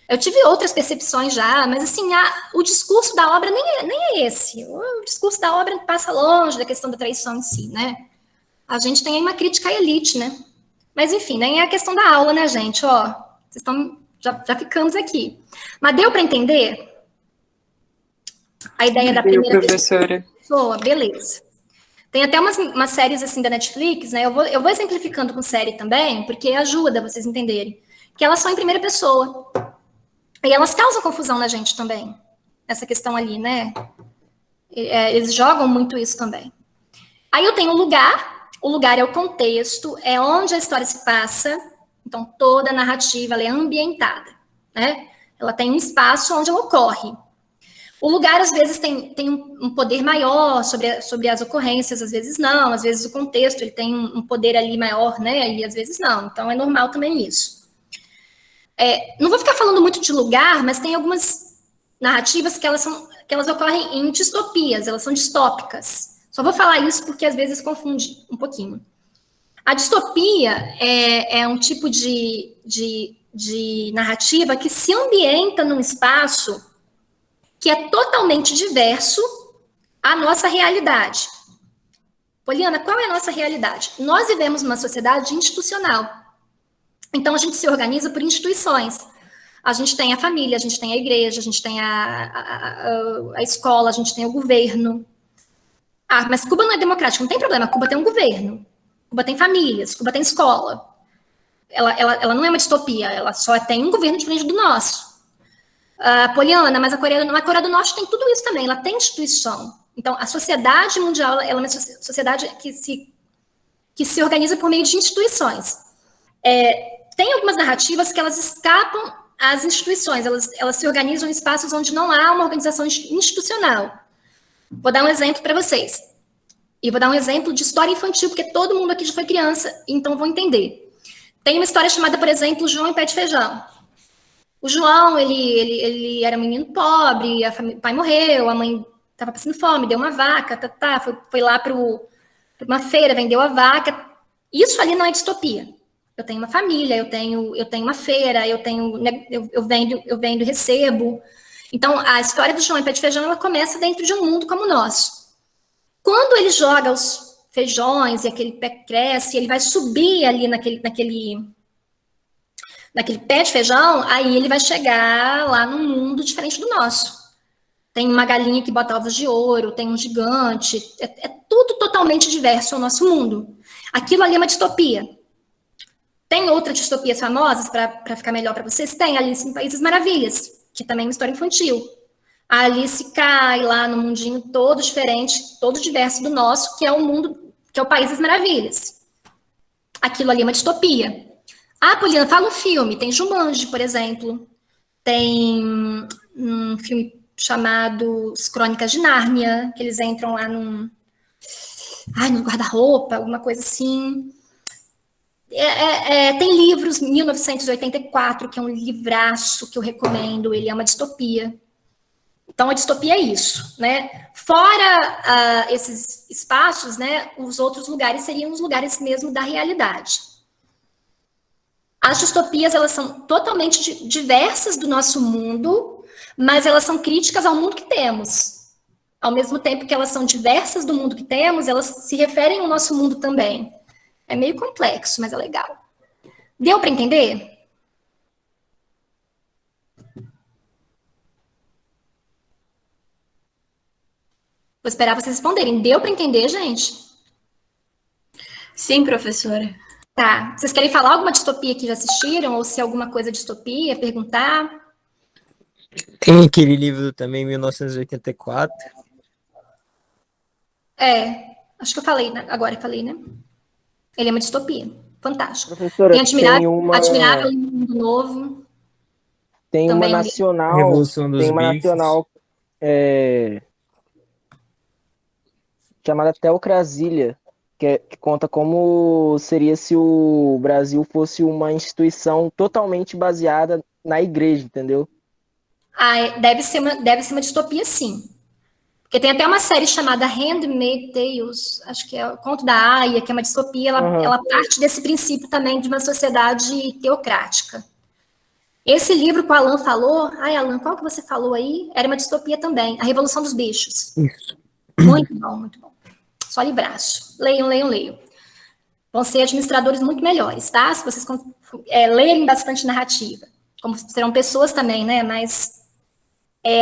Eu tive outras percepções já, mas assim, o discurso da obra nem é esse. O discurso da obra passa longe da questão da traição em si, né? A gente tem aí uma crítica à elite, né? Mas enfim, nem é a questão da aula, né, gente? Ó, vocês estão... Já ficamos aqui. Mas deu para entender? A ideia da primeira professora. pessoa? Beleza. Tem até umas séries assim da Netflix, né? Eu vou exemplificando com série também, porque ajuda vocês entenderem. Que elas são em primeira pessoa. E elas causam confusão na gente também. Essa questão ali, né? Eles jogam muito isso também. Aí eu tenho o lugar é o contexto, é onde a história se passa. Então, toda a narrativa ela é ambientada, né? Ela tem um espaço onde ela ocorre. O lugar, às vezes, tem um poder maior sobre as ocorrências, às vezes não. Às vezes o contexto ele tem um poder ali maior, né? E às vezes não. Então, é normal também isso. Não vou ficar falando muito de lugar, mas tem algumas narrativas que elas ocorrem em distopias, elas são distópicas. Só vou falar isso porque às vezes confunde um pouquinho. A distopia é um tipo de narrativa que se ambienta num espaço que é totalmente diverso à nossa realidade. Poliana, qual é a nossa realidade? Nós vivemos numa sociedade institucional. Então, a gente se organiza por instituições. A gente tem a família, a gente tem a igreja, a gente tem a escola, a gente tem o governo. Mas Cuba não é democrático, não tem problema. Cuba tem um governo. Cuba tem famílias, Cuba tem escola. Ela não é uma distopia, ela só tem um governo diferente do nosso. Poliana, mas a Coreia do Norte tem tudo isso também, ela tem instituição. Então, a sociedade mundial ela é uma sociedade que se organiza por meio de instituições. Tem algumas narrativas que elas escapam às instituições, elas se organizam em espaços onde não há uma organização institucional. Vou dar um exemplo para vocês. E vou dar um exemplo de história infantil, porque todo mundo aqui já foi criança, então vão entender. Tem uma história chamada, por exemplo, João e Pé de Feijão. O João, ele era um menino pobre, o pai morreu, a mãe estava passando fome, deu uma vaca, foi lá para uma feira, vendeu a vaca. Isso ali não é distopia. Eu tenho uma família, eu tenho uma feira, eu vendo e recebo. Então, a história do João e Pé de Feijão, ela começa dentro de um mundo como o nosso. Quando ele joga os feijões e aquele pé cresce, ele vai subir ali naquele pé de feijão, aí ele vai chegar lá num mundo diferente do nosso. Tem uma galinha que bota ovos de ouro, tem um gigante, é tudo totalmente diverso ao nosso mundo. Aquilo ali é uma distopia. Tem outras distopias famosas, para ficar melhor para vocês? Tem Alice em Países Maravilhas, que também é uma história infantil. A Alice cai lá no mundinho todo diferente, todo diverso do nosso, que é o mundo, que é o País das Maravilhas. Aquilo ali é uma distopia. Ah, Poliana, fala um filme. Tem Jumanji, por exemplo. Tem um filme chamado As Crônicas de Nárnia, que eles entram lá no guarda-roupa, alguma coisa assim. Tem livros, 1984, que é um livraço que eu recomendo, ele é uma distopia. Então, a distopia é isso, né? Fora esses espaços, né, os outros lugares seriam os lugares mesmo da realidade. As distopias, elas são totalmente diversas do nosso mundo, mas elas são críticas ao mundo que temos. Ao mesmo tempo que elas são diversas do mundo que temos, elas se referem ao nosso mundo também. É meio complexo, mas é legal. Deu para entender? Vou esperar vocês responderem. Deu para entender, gente? Sim, professora. Tá. Vocês querem falar alguma distopia que já assistiram? Ou se é alguma coisa de distopia, perguntar? Tem aquele livro também, 1984. Acho que eu falei, né? Agora eu falei, né? Ele é uma distopia. Fantástico. Professora, Tem Admirável Mundo Novo. Tem uma também nacional. Revolução dos Tem uma Bichos. nacional chamada Teocrasilha, que conta como seria se o Brasil fosse uma instituição totalmente baseada na igreja, entendeu? Deve ser uma distopia, sim. Porque tem até uma série chamada Handmaid's Tales, acho que é o Conto da Aia, que é uma distopia, ela parte desse princípio também de uma sociedade teocrática. Esse livro que o Alan falou, Alan, qual que você falou aí? Era uma distopia também, A Revolução dos Bichos. Isso. Muito bom, muito bom. Só livraço. Leiam. Vão ser administradores muito melhores, tá? Se vocês lerem bastante narrativa. Como serão pessoas também, né? Mas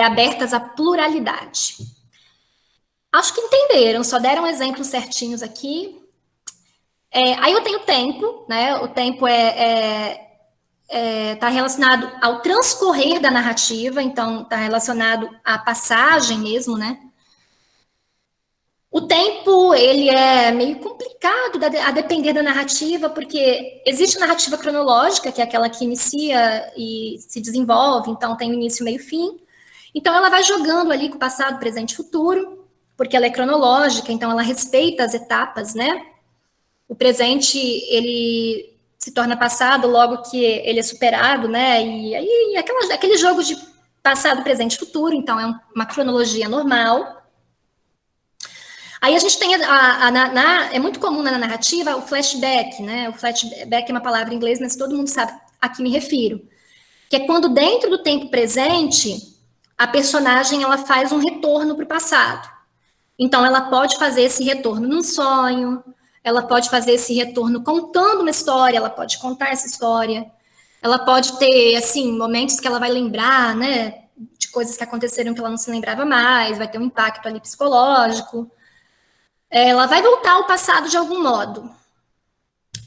abertas à pluralidade. Acho que entenderam, só deram exemplos certinhos aqui. Aí eu tenho tempo, né? O tempo está relacionado ao transcorrer da narrativa, então está relacionado à passagem mesmo, né? O tempo, ele é meio complicado a depender da narrativa, porque existe a narrativa cronológica, que é aquela que inicia e se desenvolve, então tem o início, meio e fim. Então ela vai jogando ali com passado, presente e futuro, porque ela é cronológica, então ela respeita as etapas, né? O presente, ele se torna passado logo que ele é superado, né? E aí aquele jogo de passado, presente e futuro, então é uma cronologia normal. Aí a gente tem, é muito comum na narrativa o flashback, né? O flashback é uma palavra em inglês, mas todo mundo sabe a que me refiro. Que é quando dentro do tempo presente, a personagem ela faz um retorno para o passado. Então ela pode fazer esse retorno num sonho, ela pode fazer esse retorno contando uma história, ela pode contar essa história, ela pode ter, assim, momentos que ela vai lembrar, né? De coisas que aconteceram que ela não se lembrava mais, vai ter um impacto ali psicológico. Ela vai voltar ao passado de algum modo.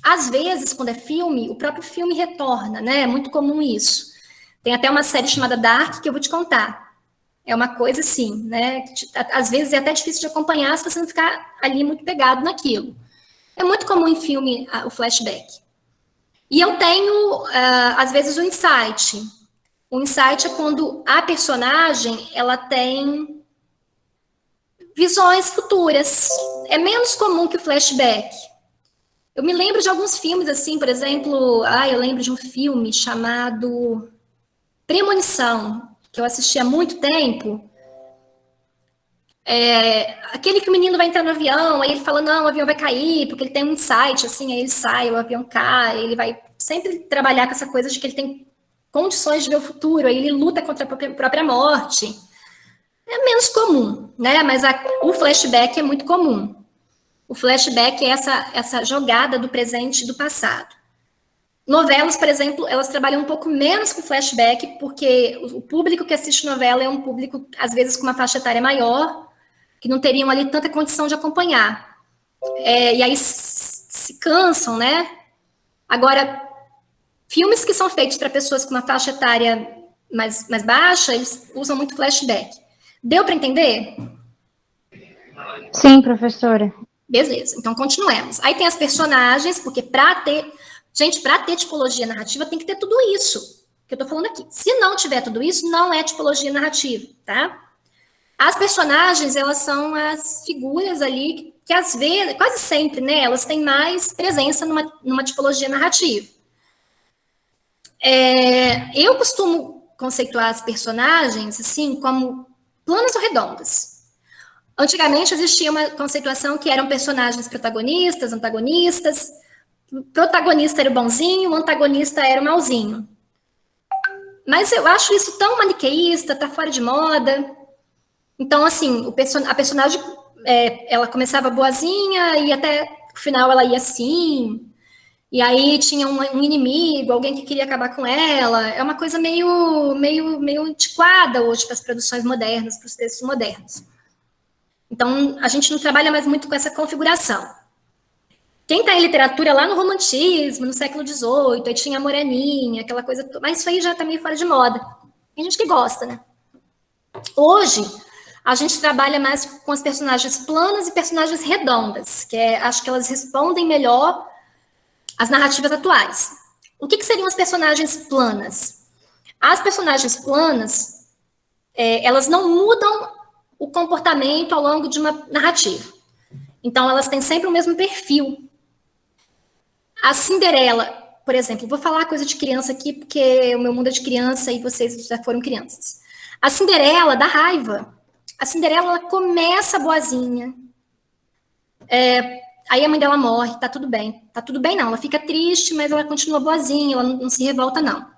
Às vezes, quando é filme, o próprio filme retorna, né? É muito comum isso. Tem até uma série chamada Dark que eu vou te contar. É uma coisa assim, né? Às vezes é até difícil de acompanhar se você não ficar ali muito pegado naquilo. É muito comum em filme o flashback. E eu tenho, às vezes, o insight. O insight é quando a personagem, ela tem visões futuras. É menos comum que o flashback. Eu me lembro de alguns filmes, assim, por exemplo, eu lembro de um filme chamado Premonição, que eu assisti há muito tempo, Aquele que o menino vai entrar no avião, aí ele fala, não, o avião vai cair, porque ele tem um insight, assim, aí ele sai, o avião cai, ele vai sempre trabalhar com essa coisa de que ele tem condições de ver o futuro, aí ele luta contra a própria morte. É menos comum, né? Mas o flashback é muito comum. O flashback é essa jogada do presente e do passado. Novelas, por exemplo, elas trabalham um pouco menos com flashback, porque o público que assiste novela é um público, às vezes, com uma faixa etária maior, que não teriam ali tanta condição de acompanhar. E aí se cansam, né? Agora, filmes que são feitos para pessoas com uma faixa etária mais baixa, eles usam muito flashback. Deu para entender? Sim, professora. Beleza, então continuemos. Aí tem as personagens, porque para ter tipologia narrativa tem que ter tudo isso que eu tô falando aqui. Se não tiver tudo isso, não é tipologia narrativa, tá? As personagens, elas são as figuras ali que às vezes, quase sempre, né, elas têm mais presença numa tipologia narrativa. Eu costumo conceituar as personagens, assim, como planas ou redondas. Antigamente existia uma conceituação que eram personagens protagonistas, antagonistas. O protagonista era o bonzinho, o antagonista era o malzinho. Mas eu acho isso tão maniqueísta, tá fora de moda. Então, assim, a personagem, ela começava boazinha e até o final ela ia assim. E aí tinha um inimigo, alguém que queria acabar com ela. É uma coisa meio antiquada hoje para as produções modernas, para os textos modernos. Então, a gente não trabalha mais muito com essa configuração. Quem está em literatura lá no romantismo, no século XVIII, aí tinha a moreninha, aquela coisa, mas isso aí já está meio fora de moda. Tem gente que gosta, né? Hoje, a gente trabalha mais com as personagens planas e personagens redondas, que acho que elas respondem melhor às narrativas atuais. O que seriam as personagens planas? As personagens planas, elas não mudam o comportamento ao longo de uma narrativa. Então, elas têm sempre o mesmo perfil. A Cinderela, por exemplo, vou falar coisa de criança aqui, porque o meu mundo é de criança e vocês já foram crianças. A Cinderela dá raiva. A Cinderela, ela começa boazinha. Aí a mãe dela morre, tá tudo bem. Tá tudo bem, não. Ela fica triste, mas ela continua boazinha, ela não se revolta, não.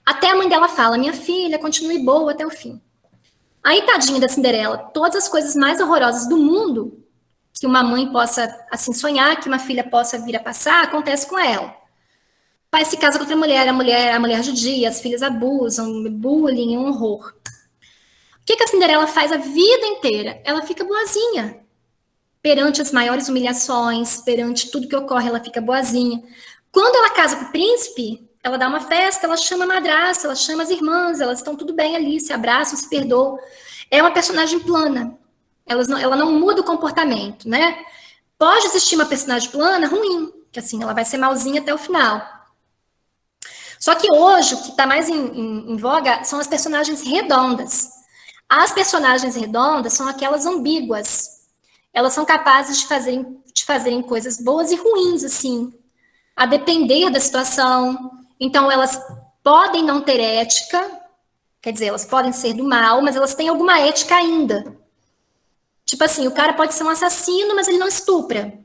Até a mãe dela fala, minha filha, continue boa até o fim. Aí, tadinha da Cinderela, todas as coisas mais horrorosas do mundo que uma mãe possa, assim, sonhar, que uma filha possa vir a passar, acontece com ela. O pai se casa com outra mulher, a mulher judia, as filhas abusam, bullying, um horror. O que a Cinderela faz a vida inteira? Ela fica boazinha. Perante as maiores humilhações, perante tudo que ocorre, ela fica boazinha. Quando ela casa com o príncipe, ela dá uma festa, ela chama a madrasta, ela chama as irmãs, elas estão tudo bem ali, se abraçam, se perdoam. É uma personagem plana. Ela não muda o comportamento, né? Pode existir uma personagem plana ruim, que assim, ela vai ser malzinha até o final. Só que hoje, o que está mais em voga são as personagens redondas. As personagens redondas são aquelas ambíguas. Elas são capazes de fazerem coisas boas e ruins, assim, a depender da situação. Então, elas podem não ter ética, quer dizer, elas podem ser do mal, mas elas têm alguma ética ainda. Tipo assim, o cara pode ser um assassino, mas ele não estupra.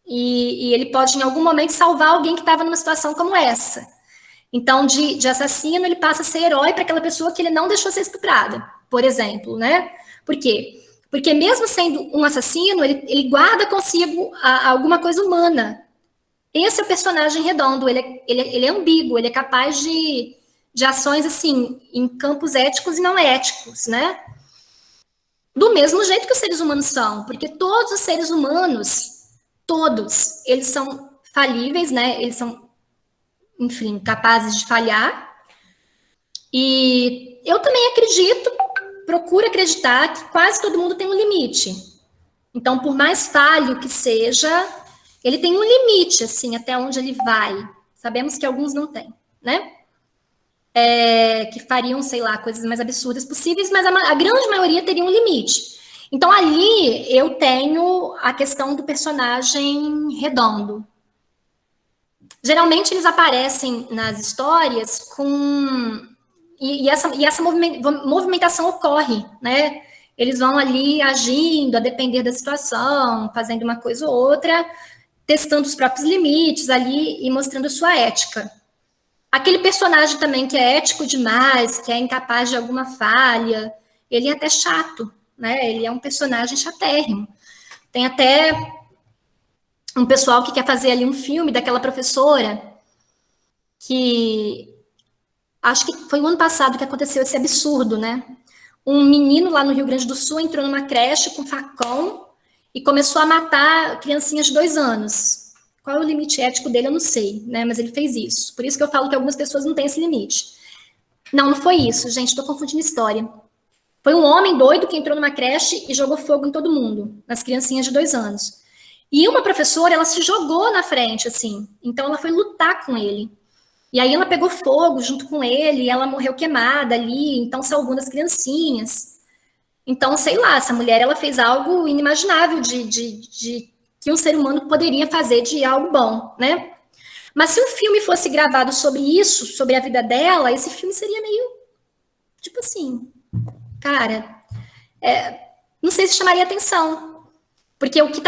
E ele pode, em algum momento, salvar alguém que estava numa situação como essa. Então, de assassino, ele passa a ser herói para aquela pessoa que ele não deixou ser estuprada, por exemplo, né? Por quê? Porque mesmo sendo um assassino, ele guarda consigo alguma coisa humana. Esse é o personagem redondo, ele é ambíguo, ele é capaz de ações, assim, em campos éticos e não éticos, né? Do mesmo jeito que os seres humanos são, porque todos os seres humanos, todos, eles são falíveis, né? Eles são, enfim, capazes de falhar. E eu também procuro acreditar que quase todo mundo tem um limite. Então, por mais falho que seja, ele tem um limite, assim, até onde ele vai. Sabemos que alguns não têm, né? Que fariam, sei lá, coisas mais absurdas possíveis, mas a grande maioria teria um limite. Então, ali eu tenho a questão do personagem redondo. Geralmente, eles aparecem nas histórias com... E essa movimentação ocorre, né? eles vão ali agindo a depender da situação, fazendo uma coisa ou outra, testando os próprios limites ali e mostrando sua ética. Aquele personagem também que é ético demais, que é incapaz de alguma falha, ele é até chato, né? Ele é um personagem chatérrimo. Tem até um pessoal que quer fazer ali um filme daquela professora que acho que foi o ano passado que aconteceu esse absurdo, né? Um menino lá no Rio Grande do Sul entrou numa creche com facão e começou a matar criancinhas de 2 anos. Qual é o limite ético dele, eu não sei, né? Mas ele fez isso. Por isso que eu falo que algumas pessoas não têm esse limite. Não foi isso, gente, estou confundindo história. Foi um homem doido que entrou numa creche e jogou fogo em todo mundo, nas criancinhas de 2 anos. E uma professora, ela se jogou na frente, assim. Então, ela foi lutar com ele. E aí, ela pegou fogo junto com ele e ela morreu queimada ali, então salvando as criancinhas. Então, sei lá, essa mulher, ela fez algo inimaginável de que um ser humano poderia fazer de algo bom, né? Mas se um filme fosse gravado sobre isso, sobre a vida dela, esse filme seria meio, tipo assim, cara, não sei se chamaria atenção, porque o que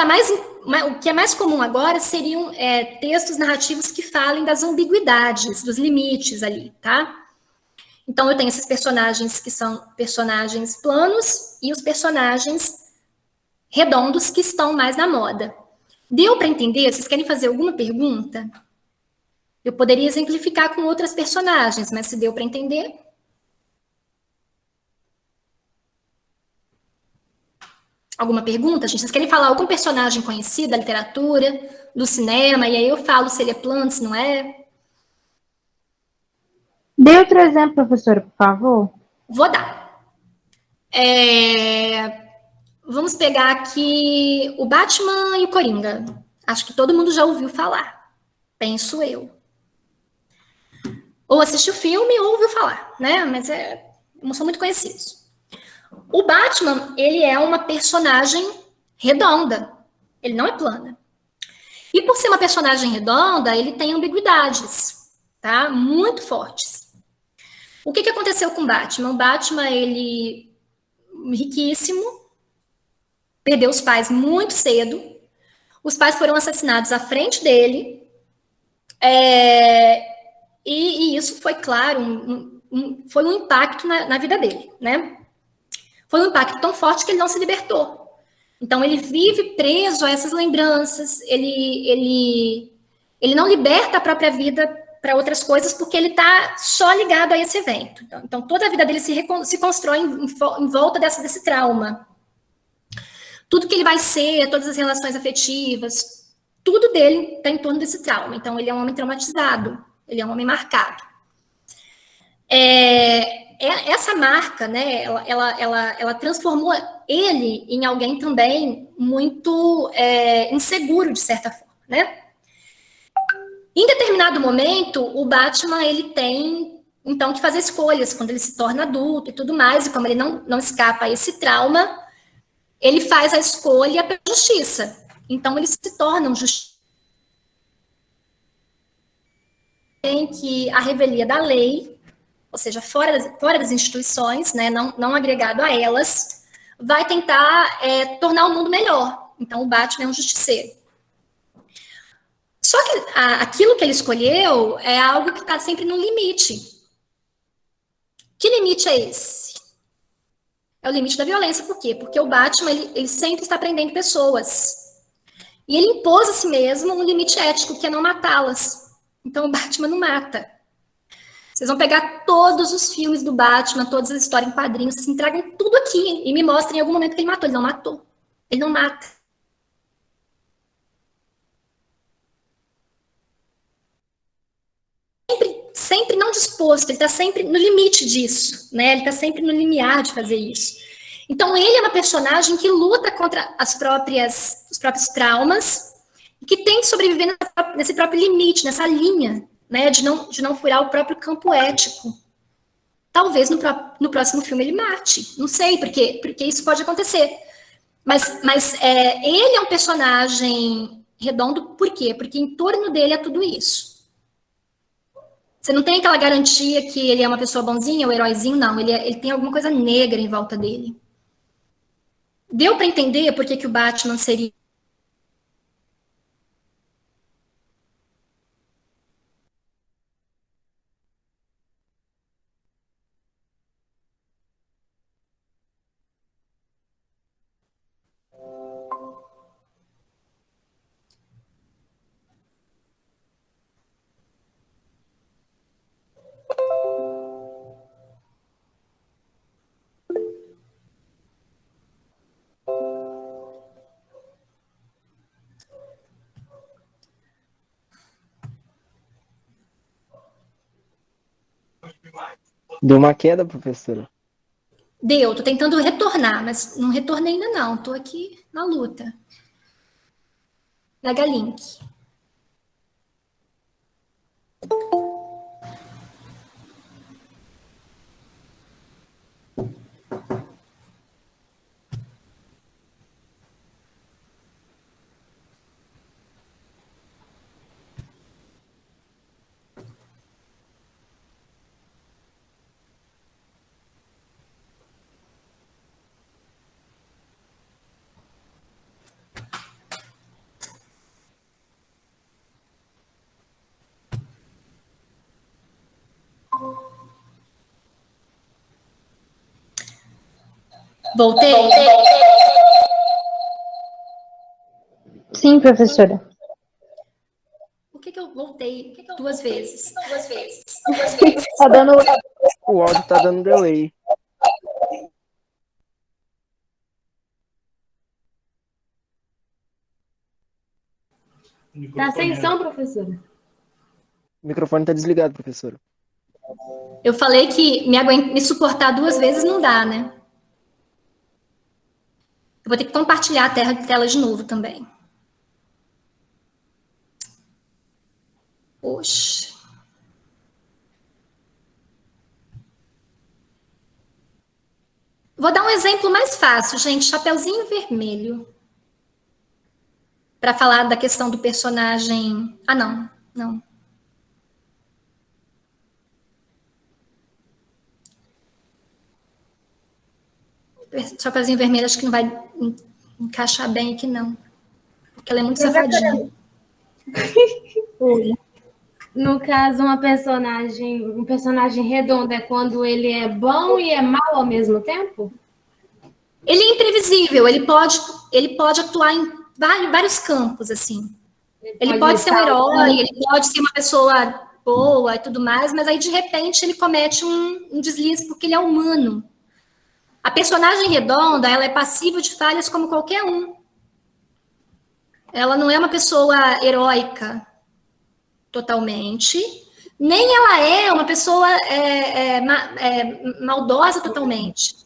é mais comum agora seriam textos narrativos que falem das ambiguidades, dos limites ali, tá? Então eu tenho esses personagens que são personagens planos e os personagens redondos que estão mais na moda. Deu para entender? Vocês querem fazer alguma pergunta? Eu poderia exemplificar com outras personagens, mas se deu para entender? Alguma pergunta, gente? Vocês querem falar algum personagem conhecido da literatura, do cinema, e aí eu falo se ele é plano, se não é? Dê outro exemplo, professora, por favor. Vou dar. Vamos pegar aqui o Batman e o Coringa. Acho que todo mundo já ouviu falar. Penso eu. Ou assistiu o filme ou ouviu falar, né? Mas não são muito conhecidos. O Batman, ele é uma personagem redonda. Ele não é plana. E por ser uma personagem redonda, ele tem ambiguidades, tá? Muito fortes. O que aconteceu com o Batman? O Batman, ele riquíssimo, perdeu os pais muito cedo. Os pais foram assassinados à frente dele. E isso foi, claro, foi um impacto na vida dele, né? Foi um impacto tão forte que ele não se libertou. Então, ele vive preso a essas lembranças, ele não liberta a própria vida para outras coisas porque ele está só ligado a esse evento. Então, toda a vida dele se constrói em volta desse trauma. Tudo que ele vai ser, todas as relações afetivas, tudo dele está em torno desse trauma. Então, ele é um homem traumatizado, ele é um homem marcado. Essa marca, né, ela transformou ele em alguém também muito inseguro, de certa forma, né? Em determinado momento, o Batman, ele tem, então, que fazer escolhas quando ele se torna adulto e tudo mais, e como ele não escapa a esse trauma, ele faz a escolha pela justiça. Então, ele se torna um justiça. Tem que a revelia da lei, ou seja, fora das instituições, né, não agregado a elas, vai tentar tornar o mundo melhor. Então, o Batman é um justiceiro. Só que aquilo que ele escolheu é algo que está sempre no limite. Que limite é esse? É o limite da violência. Por quê? Porque o Batman, ele sempre está prendendo pessoas. E ele impôs a si mesmo um limite ético, que é não matá-las. Então, o Batman não mata. Vocês vão pegar todos os filmes do Batman, todas as histórias em quadrinhos, vocês entregam tudo aqui e me mostrem em algum momento que ele matou. Ele não matou. Ele não mata. Sempre não disposto, ele está sempre no limite disso, né? Ele está sempre no limiar de fazer isso. Então, ele é uma personagem que luta contra os próprios traumas e que tem que sobreviver nesse próprio limite, nessa linha, né? De não furar o próprio campo ético. Talvez no próximo filme ele mate, não sei, porque isso pode acontecer. Mas ele é um personagem redondo, por quê? Porque em torno dele é tudo isso. Você não tem aquela garantia que ele é uma pessoa bonzinha, ou heróizinho, não. Ele tem alguma coisa negra em volta dele. Deu para entender por que o Batman seria Deu uma queda, professora. Deu, tô tentando retornar, mas não retornei ainda não, tô aqui na luta. Galink. Voltei? Sim, professora. Por que eu voltei duas vezes? Tá dando. O áudio tá dando delay. Tá sem som, professora? O microfone tá desligado, professora. Eu falei que me suportar duas vezes não dá, né? Eu vou ter que compartilhar a tela de novo também. Poxa. Vou dar um exemplo mais fácil, gente. Chapeuzinho Vermelho. Para falar da questão do personagem... Ah, não. Chapeuzinho Vermelho acho que não vai encaixar bem aqui, não. Porque ela é muito safadinha. No caso, um personagem redondo é quando ele é bom e é mau ao mesmo tempo? Ele é imprevisível, ele pode atuar em vários campos, assim. Ele pode ser um herói, ele pode ser uma pessoa boa e tudo mais, mas aí, de repente, ele comete um deslize porque ele é humano. A personagem redonda, ela é passível de falhas como qualquer um. Ela não é uma pessoa heróica totalmente, nem ela é uma pessoa maldosa totalmente.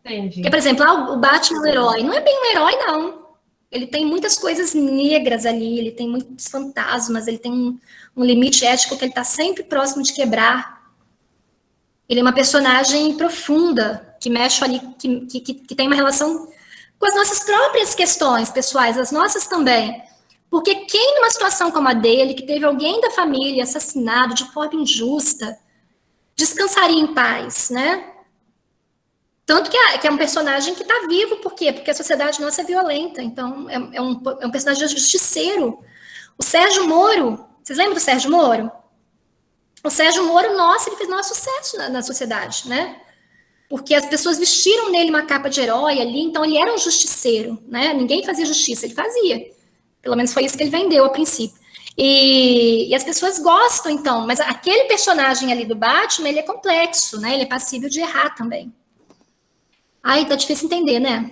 Entendi. Porque, por exemplo, o Batman é um herói. Não é bem um herói, não. Ele tem muitas coisas negras ali, ele tem muitos fantasmas, ele tem um limite ético que ele está sempre próximo de quebrar. Ele é uma personagem profunda, que mexe ali, que tem uma relação com as nossas próprias questões pessoais, as nossas também. Porque quem, numa situação como a dele, que teve alguém da família assassinado de forma injusta, descansaria em paz, né? Tanto que é um personagem que está vivo, por quê? Porque a sociedade nossa é violenta, então é um personagem justiceiro. O Sérgio Moro, vocês lembram do Sérgio Moro? O Sérgio Moro, nossa, ele fez maior sucesso na sociedade, né? Porque as pessoas vestiram nele uma capa de herói ali, então ele era um justiceiro, né? Ninguém fazia justiça, ele fazia. Pelo menos foi isso que ele vendeu a princípio. E as pessoas gostam, então, mas aquele personagem ali do Batman, ele é complexo, né? Ele é passível de errar também. Ai, tá difícil entender, né?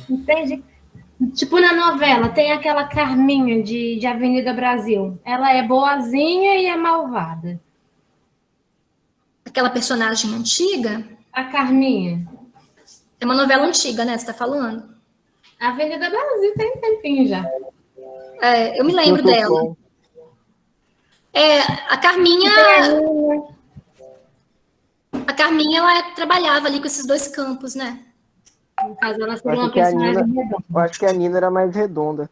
Entendi. Tipo na novela, tem aquela Carminha de Avenida Brasil. Ela é boazinha e é malvada. Aquela personagem antiga... A Carminha. É uma novela antiga, né? Você tá falando? Avenida Brasil tem um tempinho já. É, eu me lembro dela. A Carminha... A Carminha, ela trabalhava ali com esses dois campos, né? No caso, ela seria uma personagem redonda. Eu acho que a Nina era mais redonda.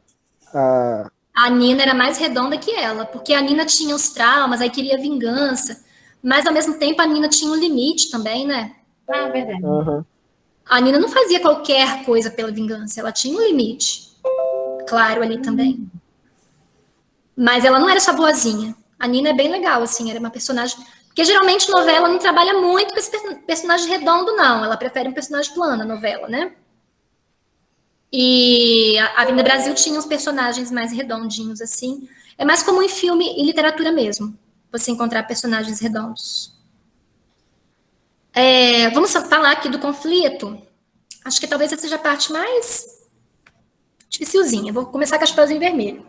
A Nina era mais redonda que ela, porque a Nina tinha os traumas, aí queria vingança, mas ao mesmo tempo a Nina tinha um limite também, né? Ah, verdade. Uhum. A Nina não fazia qualquer coisa pela vingança, ela tinha um limite, claro, ali também. Mas ela não era só boazinha. A Nina é bem legal, assim, era uma personagem... Porque geralmente novela não trabalha muito com esse personagem redondo, não. Ela prefere um personagem plano, a novela, né? E a Avenida Brasil tinha uns personagens mais redondinhos, assim. É mais comum em filme e literatura mesmo, você encontrar personagens redondos. Vamos falar aqui do conflito. Acho que talvez essa seja a parte mais dificilzinha. Vou começar com a Chapeuzinho Vermelho.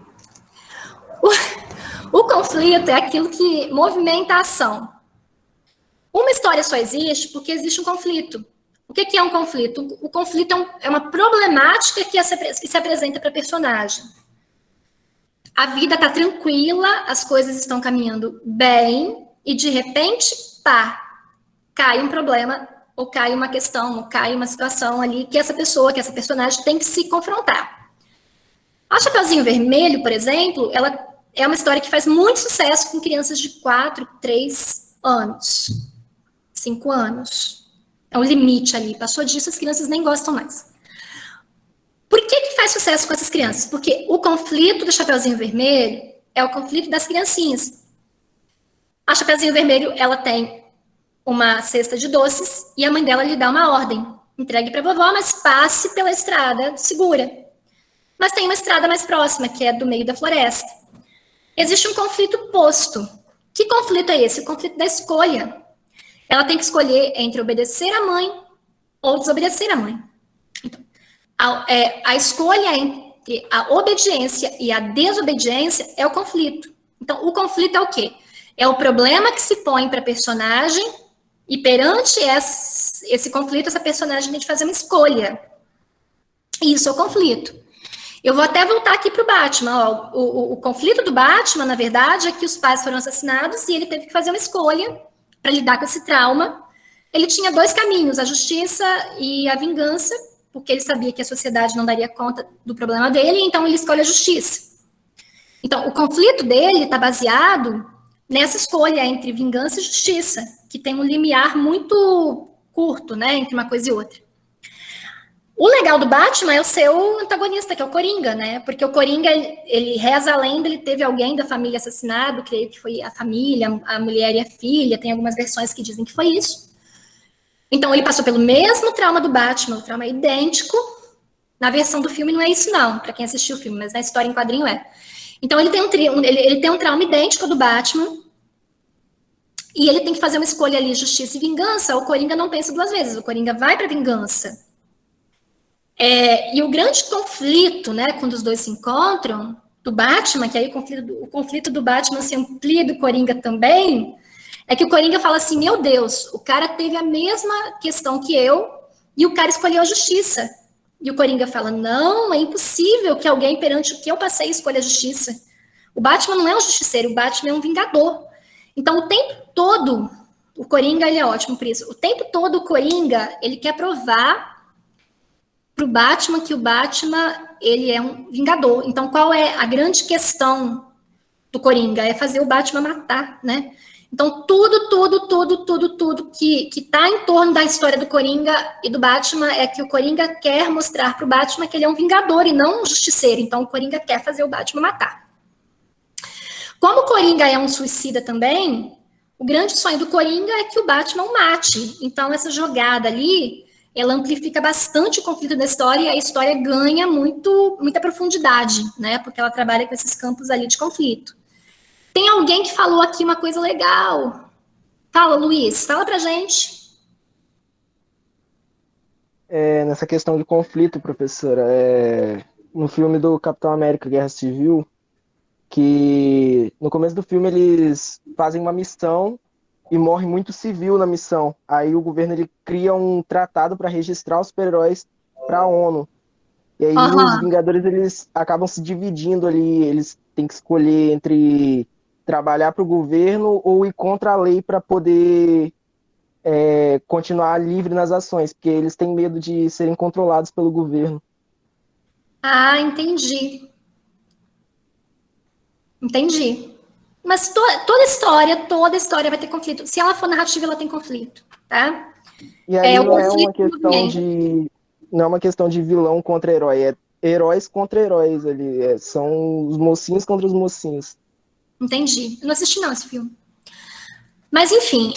O conflito é aquilo que movimenta a ação. Uma história só existe porque existe um conflito. O que é um conflito? O conflito é uma problemática que se apresenta para a personagem. A vida está tranquila, as coisas estão caminhando bem, e de repente, pá, cai um problema, ou cai uma questão, ou cai uma situação ali que essa pessoa, que essa personagem tem que se confrontar. A Chapeuzinho Vermelho, por exemplo, ela é uma história que faz muito sucesso com crianças de 4, 3 anos, 5 anos. É um limite ali. Passou disso, as crianças nem gostam mais. Por que faz sucesso com essas crianças? Porque o conflito do Chapeuzinho Vermelho é o conflito das criancinhas. A Chapeuzinho Vermelho, ela tem uma cesta de doces e a mãe dela lhe dá uma ordem. Entregue para a vovó, mas passe pela estrada segura. Mas tem uma estrada mais próxima, que é do meio da floresta. Existe um conflito posto. Que conflito é esse? O conflito da escolha. Ela tem que escolher entre obedecer a mãe ou desobedecer a mãe. Então, a escolha entre a obediência e a desobediência é o conflito. Então, o conflito é o quê? É o problema que se põe para a personagem e perante esse conflito, essa personagem tem que fazer uma escolha. Isso é o conflito. Eu vou até voltar aqui para o Batman. O conflito do Batman, na verdade, é que os pais foram assassinados e ele teve que fazer uma escolha para lidar com esse trauma. Ele tinha 2 caminhos, a justiça e a vingança, porque ele sabia que a sociedade não daria conta do problema dele, então ele escolhe a justiça. Então, o conflito dele está baseado nessa escolha entre vingança e justiça, que tem um limiar muito curto, né, entre uma coisa e outra. O legal do Batman é o seu antagonista, que é o Coringa, né? Porque o Coringa, ele reza a lenda, ele teve alguém da família assassinado, creio que foi a família, a mulher e a filha, tem algumas versões que dizem que foi isso. Então, ele passou pelo mesmo trauma do Batman, o trauma é idêntico. Na versão do filme não é isso, não, para quem assistiu o filme, mas na história em quadrinho é. Então, ele tem um trauma idêntico ao do Batman, e ele tem que fazer uma escolha ali, justiça e vingança. O Coringa não pensa 2 vezes, o Coringa vai para vingança. E o grande conflito, né, quando os dois se encontram, do Batman, que aí o conflito do Batman se amplia do Coringa também, é que o Coringa fala assim, meu Deus, o cara teve a mesma questão que eu, e o cara escolheu a justiça. E o Coringa fala, não, é impossível que alguém perante o que eu passei escolha a justiça. O Batman não é um justiceiro, o Batman é um vingador. Então, o tempo todo, o Coringa, ele é ótimo por isso, o tempo todo o Coringa, ele quer provar para o Batman que o Batman, ele é um vingador. Então, qual é a grande questão do Coringa? É fazer o Batman matar, né? Então, tudo que está em torno da história do Coringa e do Batman é que o Coringa quer mostrar para o Batman que ele é um vingador e não um justiceiro. Então, o Coringa quer fazer o Batman matar. Como o Coringa é um suicida também, o grande sonho do Coringa é que o Batman o mate. Então, essa jogada ali, ela amplifica bastante o conflito da história e a história ganha muita profundidade, né? Porque ela trabalha com esses campos ali de conflito. Tem alguém que falou aqui uma coisa legal. Fala, Luiz, fala pra gente. Nessa questão de conflito, professora, no filme do Capitão América, Guerra Civil, que no começo do filme eles fazem uma missão e morre muito civil na missão. Aí o governo ele cria um tratado para registrar os super-heróis para a ONU. E aí os Vingadores eles acabam se dividindo ali, eles têm que escolher entre trabalhar para o governo ou ir contra a lei para poder continuar livre nas ações, porque eles têm medo de serem controlados pelo governo. Ah, entendi. Entendi. Mas toda história vai ter conflito. Se ela for narrativa, ela tem conflito, tá? E aí o não é uma conflito do questão movimento. de. Não é uma questão de vilão contra herói, é heróis contra heróis ali. São os mocinhos contra os mocinhos. Entendi. Eu não assisti não esse filme. Mas, enfim,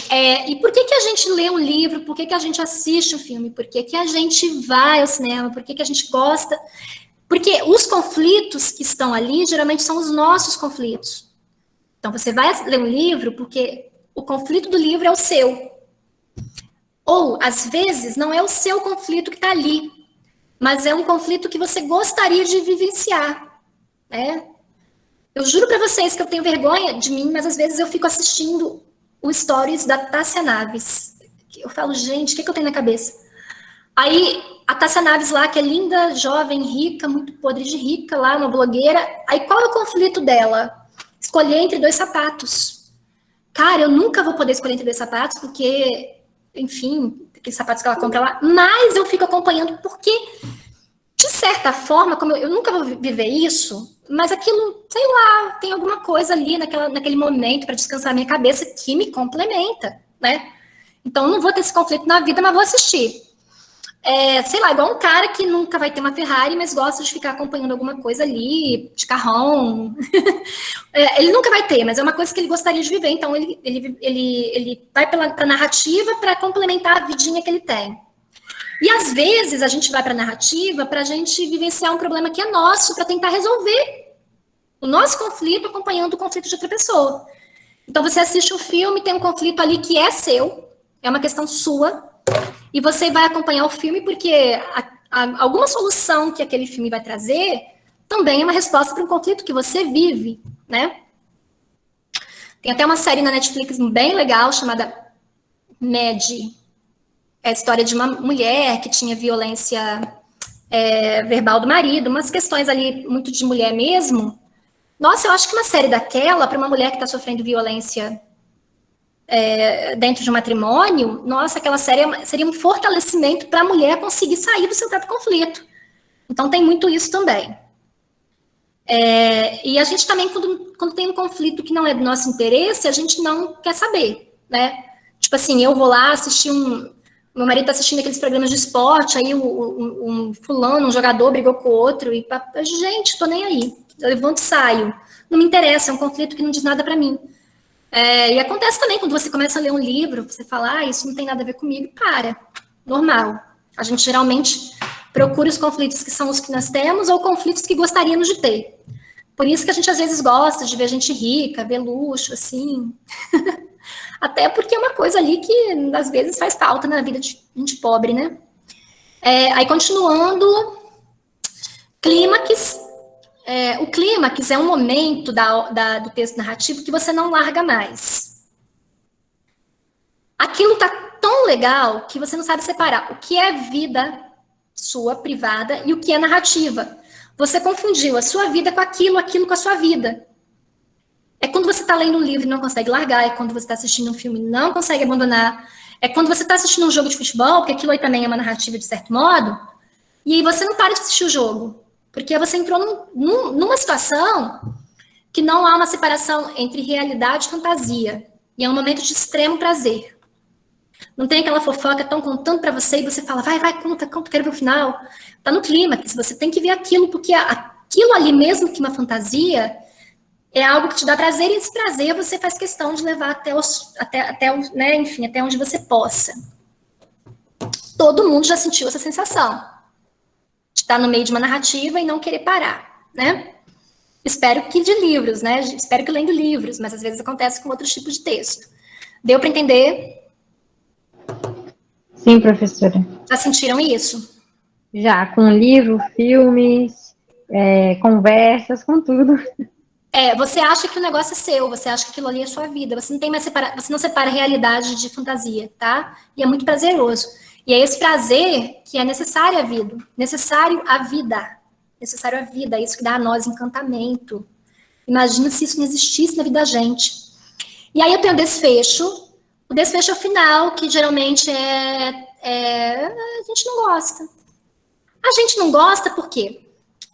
e por que a gente lê um livro? Por que a gente assiste um filme? Por que a gente vai ao cinema? Por que a gente gosta? Porque os conflitos que estão ali, geralmente, são os nossos conflitos. Então, você vai ler um livro porque o conflito do livro é o seu. Ou, às vezes, não é o seu conflito que está ali, mas é um conflito que você gostaria de vivenciar, né? Eu juro para vocês que eu tenho vergonha de mim, mas às vezes eu fico assistindo o Stories da Tássia Naves. Eu falo, gente, o que eu tenho na cabeça? Aí, a Tássia Naves lá, que é linda, jovem, rica, muito podre de rica lá, uma blogueira. Aí, qual é o conflito dela? Escolher entre 2 sapatos. Cara, eu nunca vou poder escolher entre 2 sapatos, porque, enfim, aqueles sapatos que ela compra lá. Mas eu fico acompanhando, porque, de certa forma, como eu nunca vou viver isso, mas aquilo, sei lá, tem alguma coisa ali naquele momento para descansar a minha cabeça que me complementa, né? Então, eu não vou ter esse conflito na vida, mas vou assistir. Sei lá, igual um cara que nunca vai ter uma Ferrari, mas gosta de ficar acompanhando alguma coisa ali, de carrão. Ele nunca vai ter, mas é uma coisa que ele gostaria de viver, então ele vai para a narrativa para complementar a vidinha que ele tem. E às vezes a gente vai para a narrativa para a gente vivenciar um problema que é nosso, para tentar resolver o nosso conflito acompanhando o conflito de outra pessoa. Então você assiste um filme, tem um conflito ali que é seu, é uma questão sua, e você vai acompanhar o filme porque alguma solução que aquele filme vai trazer também é uma resposta para um conflito que você vive, né? Tem até uma série na Netflix bem legal chamada Mad. É a história de uma mulher que tinha violência verbal do marido, umas questões ali muito de mulher mesmo. Nossa, eu acho que uma série daquela, para uma mulher que está sofrendo violência dentro de um matrimônio, nossa, aquela série seria um fortalecimento para a mulher conseguir sair do seu próprio conflito. Então tem muito isso também. E a gente também, quando tem um conflito que não é do nosso interesse, a gente não quer saber, né? Tipo assim, eu vou lá assistir meu marido está assistindo aqueles programas de esporte, aí um fulano, um jogador brigou com o outro, e gente, tô nem aí. Eu levanto e saio. Não me interessa, é um conflito que não diz nada para mim. E acontece também quando você começa a ler um livro, você fala, isso não tem nada a ver comigo, para. Normal. A gente geralmente procura os conflitos que são os que nós temos ou conflitos que gostaríamos de ter. Por isso que a gente às vezes gosta de ver gente rica, ver luxo, assim. Até porque é uma coisa ali que às vezes faz falta na vida de gente pobre, né? Aí continuando, clímax. O clímax é um momento do texto narrativo que você não larga mais. Aquilo tá tão legal que você não sabe separar o que é vida sua, privada, e o que é narrativa. Você confundiu a sua vida com aquilo com a sua vida. É quando você está lendo um livro e não consegue largar, é quando você está assistindo um filme e não consegue abandonar, é quando você está assistindo um jogo de futebol, porque aquilo aí também é uma narrativa de certo modo, e aí você não para de assistir o jogo, porque você entrou numa situação que não há uma separação entre realidade e fantasia, e é um momento de extremo prazer. Não tem aquela fofoca, estão contando para você e você fala, vai, conta, quero ver o final. Tá no clímax, você tem que ver aquilo, porque aquilo ali mesmo que uma fantasia é algo que te dá prazer, e esse prazer você faz questão de levar até onde você possa. Todo mundo já sentiu essa sensação de estar no meio de uma narrativa e não querer parar, né? Espero que de livros, né? Espero que lendo livros, mas às vezes acontece com outros tipos de texto. Deu para entender? Sim, professora. Já sentiram isso? Já, com livro, filmes, conversas, com tudo. Você acha que o negócio é seu, você acha que aquilo ali é sua vida, você não separa realidade de fantasia, tá? E é muito prazeroso. E é esse prazer que é necessário à vida, necessário à vida, é isso que dá a nós encantamento. Imagina se isso não existisse na vida da gente. E aí eu tenho o desfecho é o final, que geralmente a gente não gosta. A gente não gosta por quê?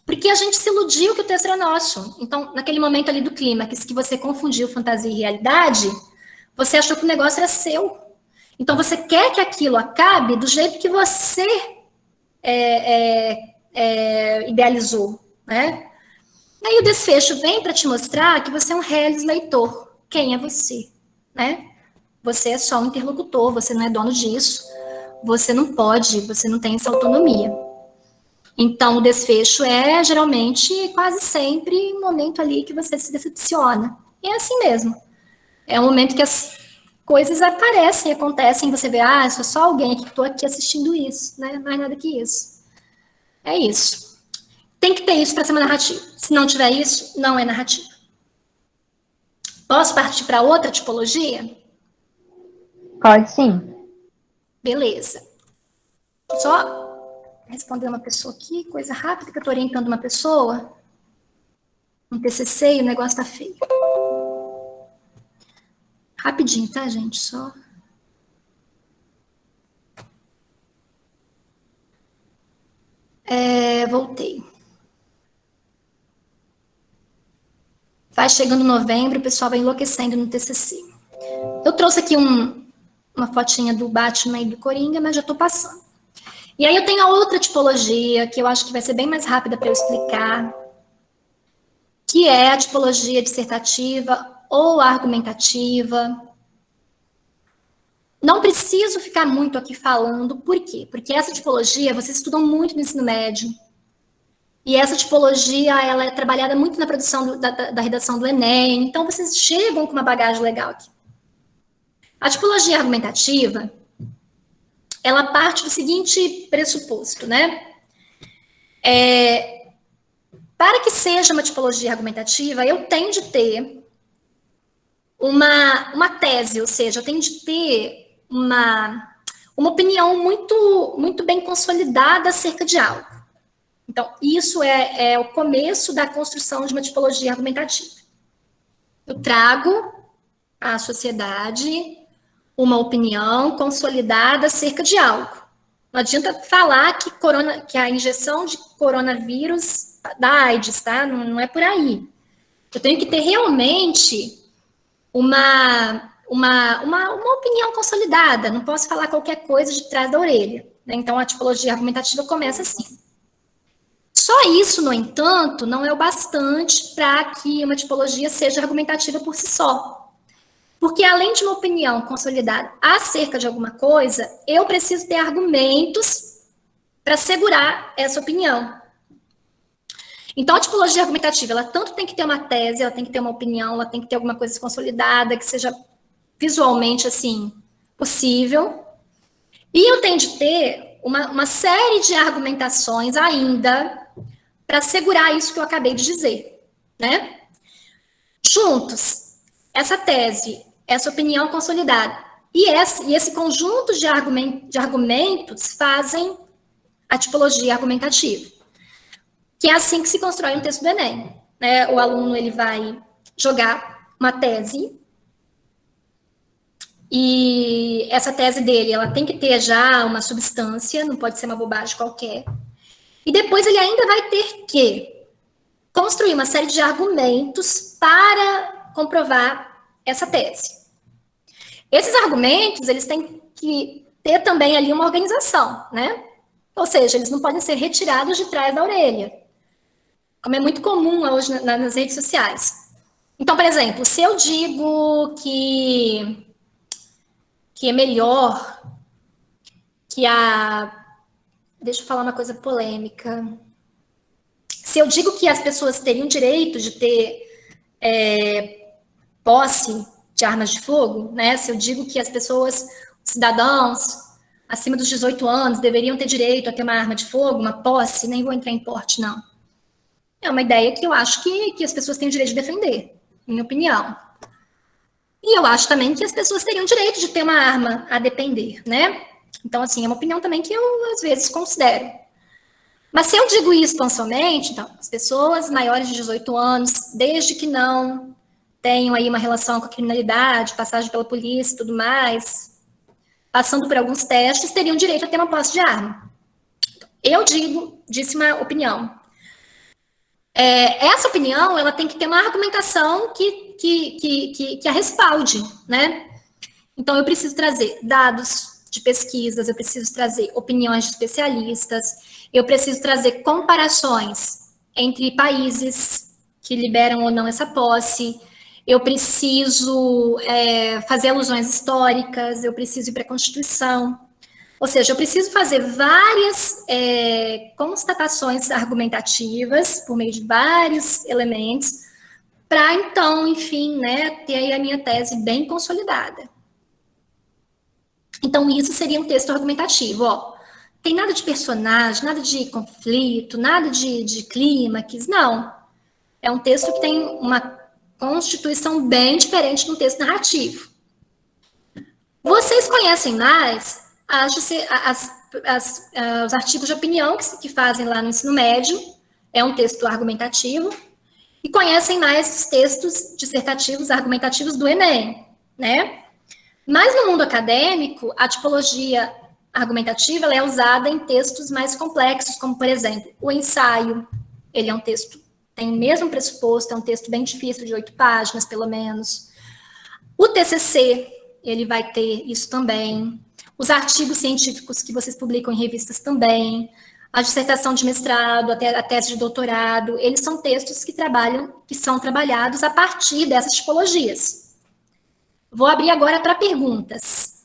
Porque a gente se iludiu que o texto era nosso. Então, naquele momento ali do clímax, que você confundiu fantasia e realidade, você achou que o negócio era seu. Então, você quer que aquilo acabe do jeito que você idealizou, né? Aí o desfecho vem para te mostrar que você é um reles leitor. Quem é você, né? Você é só um interlocutor, você não é dono disso, você não pode, você não tem essa autonomia. Então, o desfecho é, geralmente, quase sempre um momento ali que você se decepciona. E é assim mesmo. É um momento que as coisas aparecem, acontecem, você vê, eu sou só alguém aqui que estou aqui assistindo isso, né? Mais nada que isso. É isso. Tem que ter isso para ser uma narrativa. Se não tiver isso, não é narrativa. Posso partir para outra tipologia? Pode sim. Beleza. Só responder uma pessoa aqui, coisa rápida, que eu estou orientando uma pessoa. Um TCC e o negócio tá feio. Rapidinho, tá, gente? Só. Voltei. Vai chegando novembro, o pessoal vai enlouquecendo no TCC. Eu trouxe aqui uma fotinha do Batman e do Coringa, mas já estou passando. E aí eu tenho a outra tipologia, que eu acho que vai ser bem mais rápida para eu explicar, que é a tipologia dissertativa ou argumentativa. Não preciso ficar muito aqui falando, por quê? Porque essa tipologia, vocês estudam muito no ensino médio, e essa tipologia, ela é trabalhada muito na produção da redação do Enem, então vocês chegam com uma bagagem legal aqui. A tipologia argumentativa, ela parte do seguinte pressuposto, né? Para que seja uma tipologia argumentativa, eu tenho de ter uma tese, ou seja, eu tenho de ter uma opinião muito bem consolidada acerca de algo. Então, isso é o começo da construção de uma tipologia argumentativa. Eu trago à sociedade uma opinião consolidada acerca de algo. Não adianta falar que a injeção de coronavírus da AIDS, tá? Não é por aí. Eu tenho que ter realmente uma opinião consolidada. Não posso falar qualquer coisa de trás da orelha, né? Então, a tipologia argumentativa começa assim. Só isso, no entanto, não é o bastante para que uma tipologia seja argumentativa por si só. Porque, além de uma opinião consolidada acerca de alguma coisa, eu preciso ter argumentos para segurar essa opinião. Então, a tipologia argumentativa, ela tanto tem que ter uma tese, ela tem que ter uma opinião, ela tem que ter alguma coisa consolidada, que seja visualmente, assim, possível. E eu tenho de ter uma série de argumentações ainda para segurar isso que eu acabei de dizer, né? Juntos, essa tese, essa opinião consolidada e esse conjunto de argumentos fazem a tipologia argumentativa, que é assim que se constrói um texto do Enem, né? O aluno, ele vai jogar uma tese e essa tese dele, ela tem que ter já uma substância, não pode ser uma bobagem qualquer. E depois ele ainda vai ter que construir uma série de argumentos para comprovar essa tese. Esses argumentos, eles têm que ter também ali uma organização, né? Ou seja, eles não podem ser retirados de trás da orelha, como é muito comum hoje nas redes sociais. Então, por exemplo, se eu digo que é melhor que Deixa eu falar uma coisa polêmica. Se eu digo que as pessoas teriam direito de ter posse de armas de fogo, né? Se eu digo que as pessoas, cidadãos acima dos 18 anos, deveriam ter direito a ter uma arma de fogo, uma posse, nem vou entrar em porte, não. É uma ideia que eu acho que as pessoas têm o direito de defender, minha opinião. E eu acho também que as pessoas teriam direito de ter uma arma a depender, né? Então, assim, é uma opinião também que eu, às vezes, considero. Mas se eu digo isso tão somente, então, as pessoas maiores de 18 anos, desde que não tenham aí uma relação com a criminalidade, passagem pela polícia e tudo mais, passando por alguns testes, teriam direito a ter uma posse de arma. Eu disse uma opinião. Essa opinião, ela tem que ter uma argumentação que a respalde, né? Então, eu preciso trazer dados de pesquisas, eu preciso trazer opiniões de especialistas, eu preciso trazer comparações entre países que liberam ou não essa posse, eu preciso fazer alusões históricas, eu preciso ir para a Constituição. Ou seja, eu preciso fazer várias constatações argumentativas, por meio de vários elementos, para então, enfim, né, ter aí a minha tese bem consolidada. Então, isso seria um texto argumentativo, ó. Tem nada de personagem, nada de conflito, nada de clímax, não. É um texto que tem uma constituição bem diferente de um texto narrativo. Vocês conhecem mais os artigos de opinião que fazem lá no ensino médio, é um texto argumentativo, e conhecem mais os textos dissertativos, argumentativos do Enem, né? Mas no mundo acadêmico, a tipologia argumentativa ela é usada em textos mais complexos, como, por exemplo, o ensaio. Ele é um texto, tem o mesmo pressuposto, é um texto bem difícil, de 8 páginas, pelo menos. O TCC, ele vai ter isso também. Os artigos científicos que vocês publicam em revistas também. A dissertação de mestrado, até a tese de doutorado, eles são textos que são trabalhados a partir dessas tipologias. Vou abrir agora para perguntas.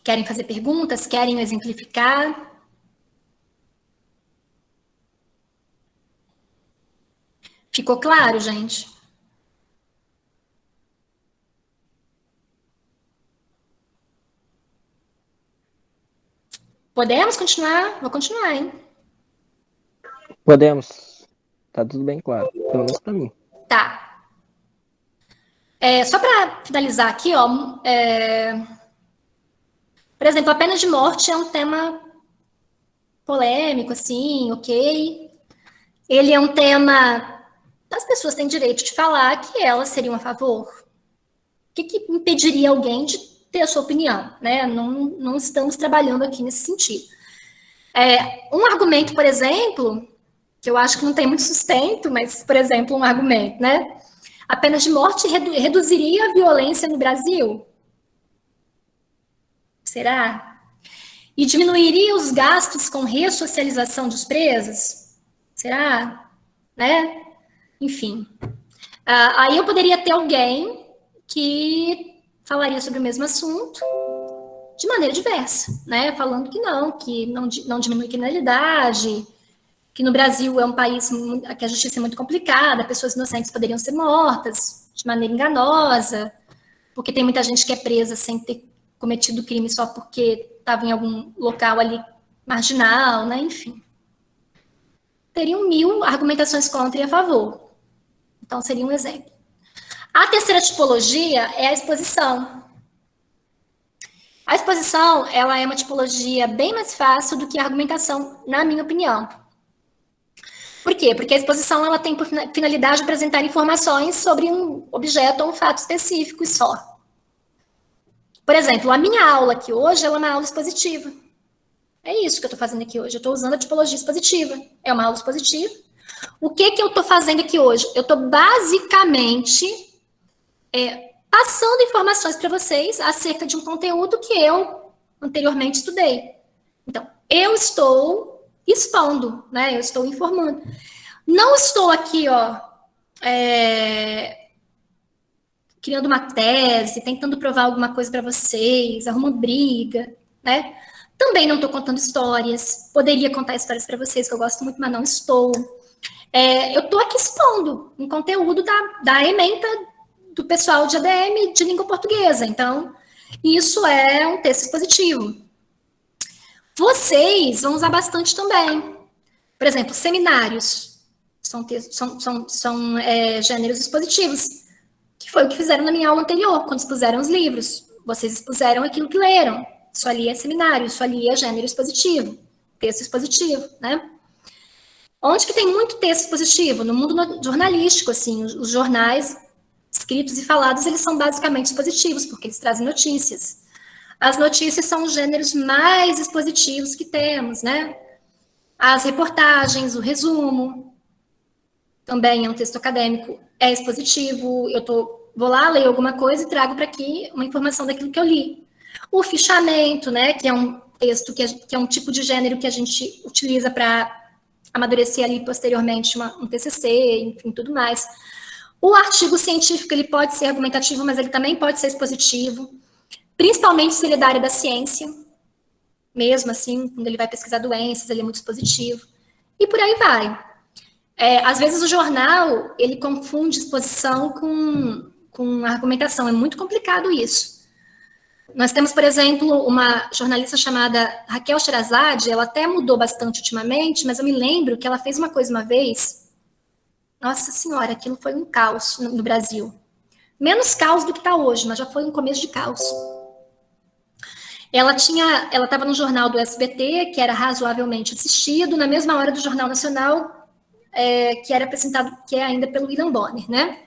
Querem fazer perguntas? Querem exemplificar? Ficou claro, gente? Podemos continuar? Vou continuar, hein? Podemos. Tá tudo bem claro. Pelo menos pra mim. Tá. Só para finalizar aqui, ó. Por exemplo, a pena de morte é um tema polêmico, assim, ok? Ele é um tema... As pessoas têm direito de falar que elas seriam a favor. O que impediria alguém de ter a sua opinião, né? Não estamos trabalhando aqui nesse sentido. Um argumento, por exemplo, que eu acho que não tem muito sustento, mas, por exemplo, um argumento, né? A pena de morte reduziria a violência no Brasil? Será? E diminuiria os gastos com ressocialização dos presos? Será? Né? Enfim. Aí eu poderia ter alguém que falaria sobre o mesmo assunto de maneira diversa, né? Falando que não diminui a criminalidade, que no Brasil é um país que a justiça é muito complicada, pessoas inocentes poderiam ser mortas de maneira enganosa, porque tem muita gente que é presa sem ter cometido crime só porque estava em algum local ali marginal, né? Enfim. Teriam 1000 argumentações contra e a favor. Então, seria um exemplo. A terceira tipologia é a exposição. A exposição, ela é uma tipologia bem mais fácil do que a argumentação, na minha opinião. Por quê? Porque a exposição ela tem por finalidade de apresentar informações sobre um objeto ou um fato específico e só. Por exemplo, a minha aula aqui hoje é uma aula expositiva. É isso que eu estou fazendo aqui hoje. Eu estou usando a tipologia expositiva. É uma aula expositiva. O que eu estou fazendo aqui hoje? Eu estou basicamente passando informações para vocês acerca de um conteúdo que eu anteriormente estudei. Então, eu estou expondo, né? Eu estou informando. Não estou aqui, criando uma tese, tentando provar alguma coisa para vocês, arrumando briga, né? Também não estou contando histórias. Poderia contar histórias para vocês, que eu gosto muito, mas não estou. Eu estou aqui expondo um conteúdo da ementa do pessoal de ADM de língua portuguesa. Então, isso é um texto expositivo. Vocês vão usar bastante também. Por exemplo, seminários são gêneros expositivos, que foi o que fizeram na minha aula anterior, quando expuseram os livros. Vocês expuseram aquilo que leram. Isso ali é seminário, isso ali é gênero expositivo, texto expositivo, né? Onde que tem muito texto expositivo? No mundo jornalístico, assim, os jornais escritos e falados, eles são basicamente expositivos, porque eles trazem notícias. As notícias são os gêneros mais expositivos que temos, né? As reportagens, o resumo. também é um texto acadêmico, é expositivo, vou lá, leio alguma coisa e trago para aqui uma informação daquilo que eu li. O fichamento, né, que é um texto que é um tipo de gênero que a gente utiliza para amadurecer ali posteriormente um TCC, enfim, tudo mais. O artigo científico, ele pode ser argumentativo, mas ele também pode ser expositivo, principalmente se ele é da área da ciência, mesmo assim, quando ele vai pesquisar doenças, ele é muito expositivo, e por aí vai. Às vezes o jornal, ele confunde exposição com argumentação, é muito complicado isso. Nós temos, por exemplo, uma jornalista chamada Raquel Sherazade, ela até mudou bastante ultimamente, mas eu me lembro que ela fez uma coisa uma vez, nossa senhora, aquilo foi um caos no Brasil. Menos caos do que está hoje, mas já foi um começo de caos. Ela estava no jornal do SBT, que era razoavelmente assistido, na mesma hora do Jornal Nacional, que era apresentado, que é ainda pelo William Bonner, né?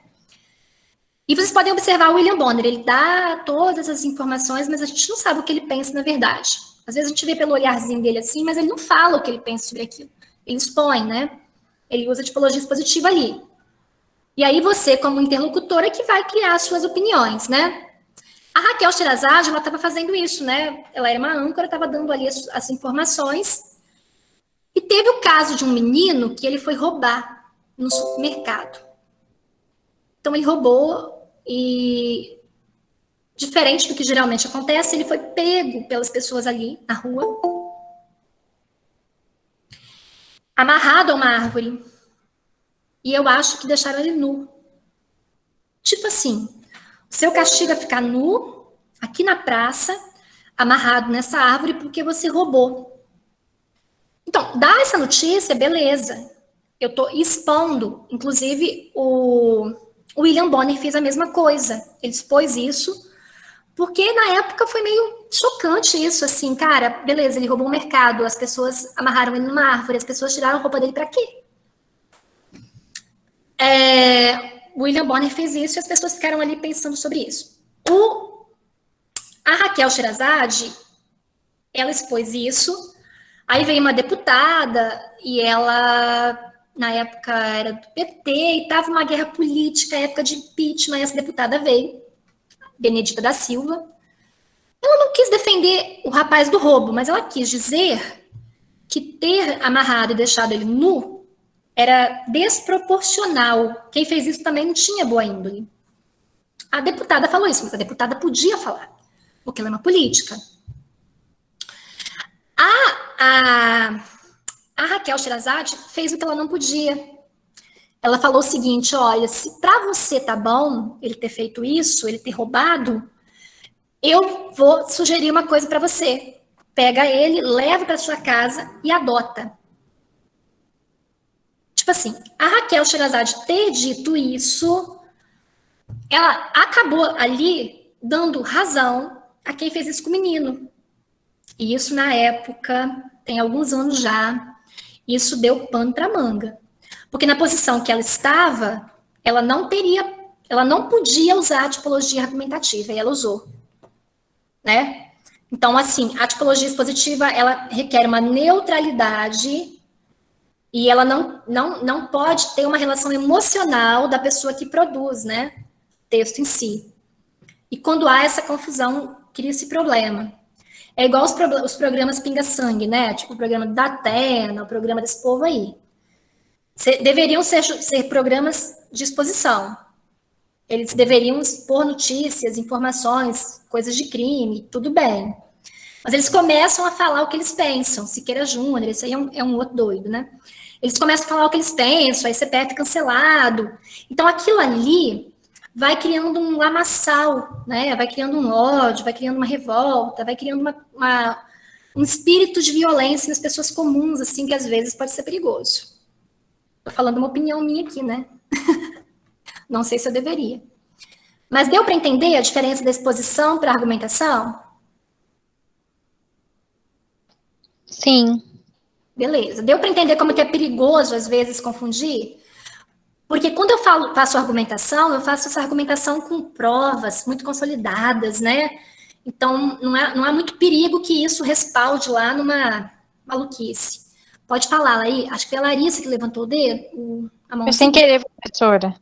E vocês podem observar o William Bonner, ele dá todas as informações, mas a gente não sabe o que ele pensa na verdade. Às vezes a gente vê pelo olharzinho dele assim, mas ele não fala o que ele pensa sobre aquilo. Ele expõe, né? Ele usa tipologia expositiva ali. E aí você, como interlocutora, que vai criar as suas opiniões, né? A Raquel Sherazade, ela estava fazendo isso, né? Ela era uma âncora, estava dando ali as informações. E teve o caso de um menino que ele foi roubar no supermercado. Então, ele roubou e, diferente do que geralmente acontece, ele foi pego pelas pessoas ali na rua, amarrado a uma árvore. E eu acho que deixaram ele nu. Tipo assim, o seu castigo é ficar nu, aqui na praça, amarrado nessa árvore, porque você roubou. Então, dá essa notícia, beleza. Eu estou expondo, inclusive o William Bonner fez a mesma coisa. Ele expôs isso, porque na época foi meio chocante isso, assim, cara, beleza, ele roubou um mercado, as pessoas amarraram ele numa árvore, as pessoas tiraram a roupa dele para quê? O William Bonner fez isso e as pessoas ficaram ali pensando sobre isso. A Raquel Sherazade, ela expôs isso, aí veio uma deputada e ela, na época, era do PT e estava uma guerra política, época de impeachment, e essa deputada veio, Benedita da Silva. Ela não quis defender o rapaz do roubo, mas ela quis dizer que ter amarrado e deixado ele nu era desproporcional. Quem fez isso também não tinha boa índole. A deputada falou isso, mas a deputada podia falar, porque ela é uma política. A Raquel Sherazade fez o que ela não podia. Ela falou o seguinte, olha, se para você tá bom ele ter feito isso, ele ter roubado, eu vou sugerir uma coisa para você. Pega ele, leva para sua casa e adota. Tipo assim, a Raquel Sherazade ter dito isso, ela acabou ali dando razão a quem fez isso com o menino. E isso, na época, tem alguns anos já, isso deu pano para manga. Porque na posição que ela estava, ela não podia usar a tipologia argumentativa, e ela usou. Né? Então, assim, a tipologia expositiva, ela requer uma neutralidade e ela não pode ter uma relação emocional da pessoa que produz, né, texto em si. E quando há essa confusão, cria esse problema. É igual os programas pinga-sangue, né, tipo o programa da Atena, o programa desse povo aí. Deveriam ser programas de exposição. Eles deveriam expor notícias, informações, coisas de crime, tudo bem. Mas eles começam a falar o que eles pensam. Siqueira Júnior, esse aí é um outro doido, né? Eles começam a falar o que eles pensam, aí CPF cancelado. Então, aquilo ali vai criando um lamaçal, né? Vai criando um ódio, vai criando uma revolta, vai criando um espírito de violência nas pessoas comuns, assim, que às vezes pode ser perigoso. Estou falando uma opinião minha aqui, né? Não sei se eu deveria. Mas deu para entender a diferença da exposição para a argumentação? Sim. Beleza. Deu para entender como que é perigoso, às vezes, confundir? Porque quando eu faço argumentação, eu faço essa argumentação com provas muito consolidadas, né? Então, não há muito perigo que isso respalde lá numa maluquice. Pode falar aí. Acho que foi a Larissa que levantou o dedo. A mão Foi sem querer, professora.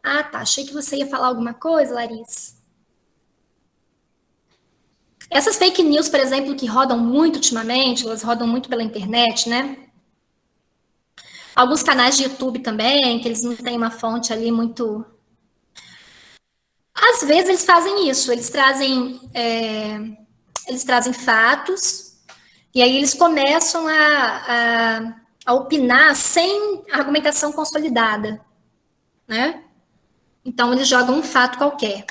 Ah, tá. Achei que você ia falar alguma coisa, Larissa. Essas fake news, por exemplo, que rodam muito ultimamente, elas rodam muito pela internet, né? Alguns canais de YouTube também, que eles não têm uma fonte ali muito. Às vezes eles fazem isso, eles trazem fatos, e aí eles começam a opinar sem argumentação consolidada, né? Então eles jogam um fato qualquer.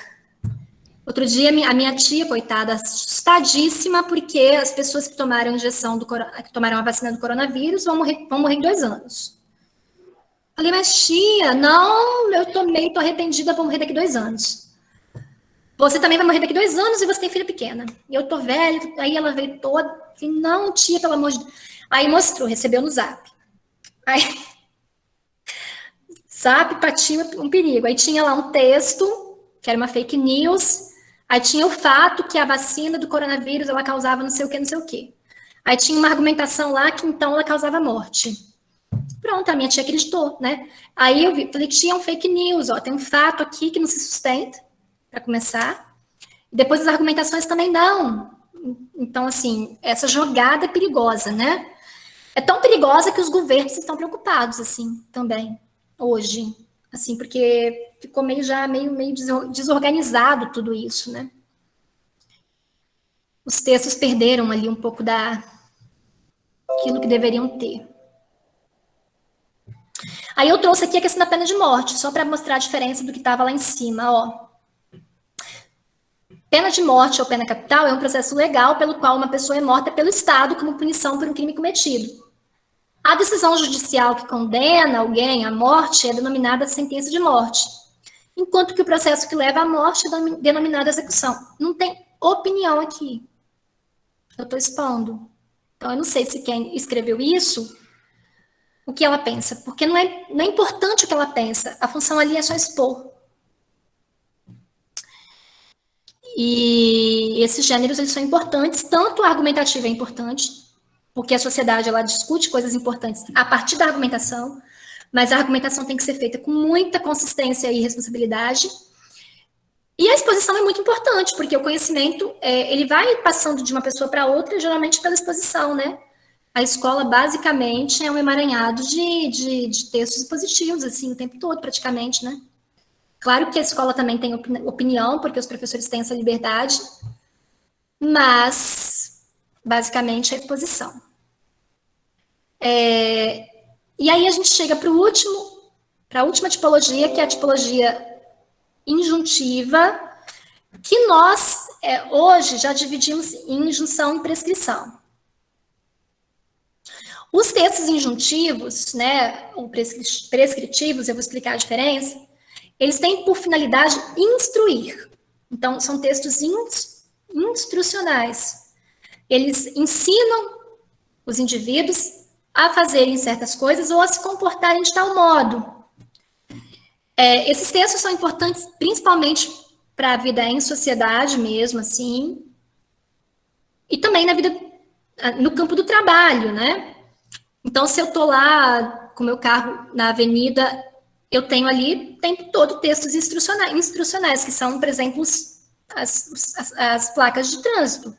Outro dia, a minha tia, coitada, assustadíssima, porque as pessoas que tomaram que tomaram a vacina do coronavírus vão morrer em 2 anos. Falei, mas tia, não, eu tomei, tô arrependida, vou morrer daqui 2 anos. Você também vai morrer daqui 2 anos e você tem filha pequena. Eu tô velha, aí ela veio toda, falei, não, tia, pelo amor de Deus. Aí mostrou, recebeu no zap. Aí, zap, patinho, um perigo. Aí tinha lá um texto, que era uma fake news. Aí tinha o fato que a vacina do coronavírus, ela causava não sei o que, não sei o que. Aí tinha uma argumentação lá que então ela causava morte. Pronto, a minha tia acreditou, né? Aí eu falei, tia, é um fake news, ó, tem um fato aqui que não se sustenta, para começar. Depois as argumentações também não. Então, assim, essa jogada é perigosa, né? É tão perigosa que os governos estão preocupados, assim, também, hoje. Assim, porque ficou meio desorganizado tudo isso, né? Os textos perderam ali um pouco daquilo que deveriam ter. Aí eu trouxe aqui a questão da pena de morte, só para mostrar a diferença do que estava lá em cima, ó. Pena de morte ou pena capital é um processo legal pelo qual uma pessoa é morta pelo Estado como punição por um crime cometido. A decisão judicial que condena alguém à morte é denominada sentença de morte, enquanto que o processo que leva à morte é denominado execução. Não tem opinião aqui. Eu estou expondo. Então, eu não sei se quem escreveu isso, o que ela pensa, porque não é importante o que ela pensa, a função ali é só expor. E esses gêneros, eles são importantes, tanto a argumentativa é importante, porque a sociedade, ela discute coisas importantes a partir da argumentação, mas a argumentação tem que ser feita com muita consistência e responsabilidade. E a exposição é muito importante, porque o conhecimento, ele vai passando de uma pessoa para outra, geralmente pela exposição, né? A escola, basicamente, é um emaranhado de textos expositivos, assim, o tempo todo, praticamente, né? Claro que a escola também tem opinião, porque os professores têm essa liberdade, mas, basicamente, é a exposição. E aí a gente chega para a última tipologia, que é a tipologia injuntiva, que nós, hoje, já dividimos em injunção e prescrição. Os textos injuntivos, né, ou prescritivos, eu vou explicar a diferença, eles têm por finalidade instruir. Então, são textos instrucionais. Eles ensinam os indivíduos a fazerem certas coisas ou a se comportarem de tal modo. Esses textos são importantes principalmente para a vida em sociedade mesmo, assim, e também na vida, no campo do trabalho, né? Então, se eu estou lá com o meu carro na avenida, eu tenho ali o tempo todo textos instrucionais, que são, por exemplo, as placas de trânsito.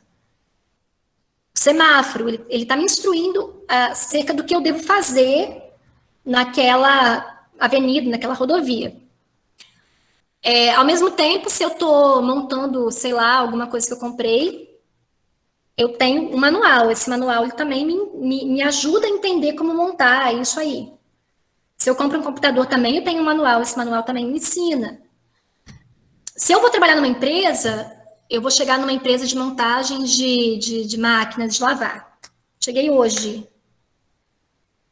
O semáforo, ele está me instruindo acerca do que eu devo fazer naquela avenida, naquela rodovia. Ao mesmo tempo, se eu estou montando, sei lá, alguma coisa que eu comprei, eu tenho um manual. Esse manual ele também me ajuda a entender como montar isso aí. Se eu compro um computador também, eu tenho um manual. Esse manual também me ensina. Se eu vou trabalhar numa empresa, eu vou chegar numa empresa de montagem de máquinas de lavar. Cheguei hoje.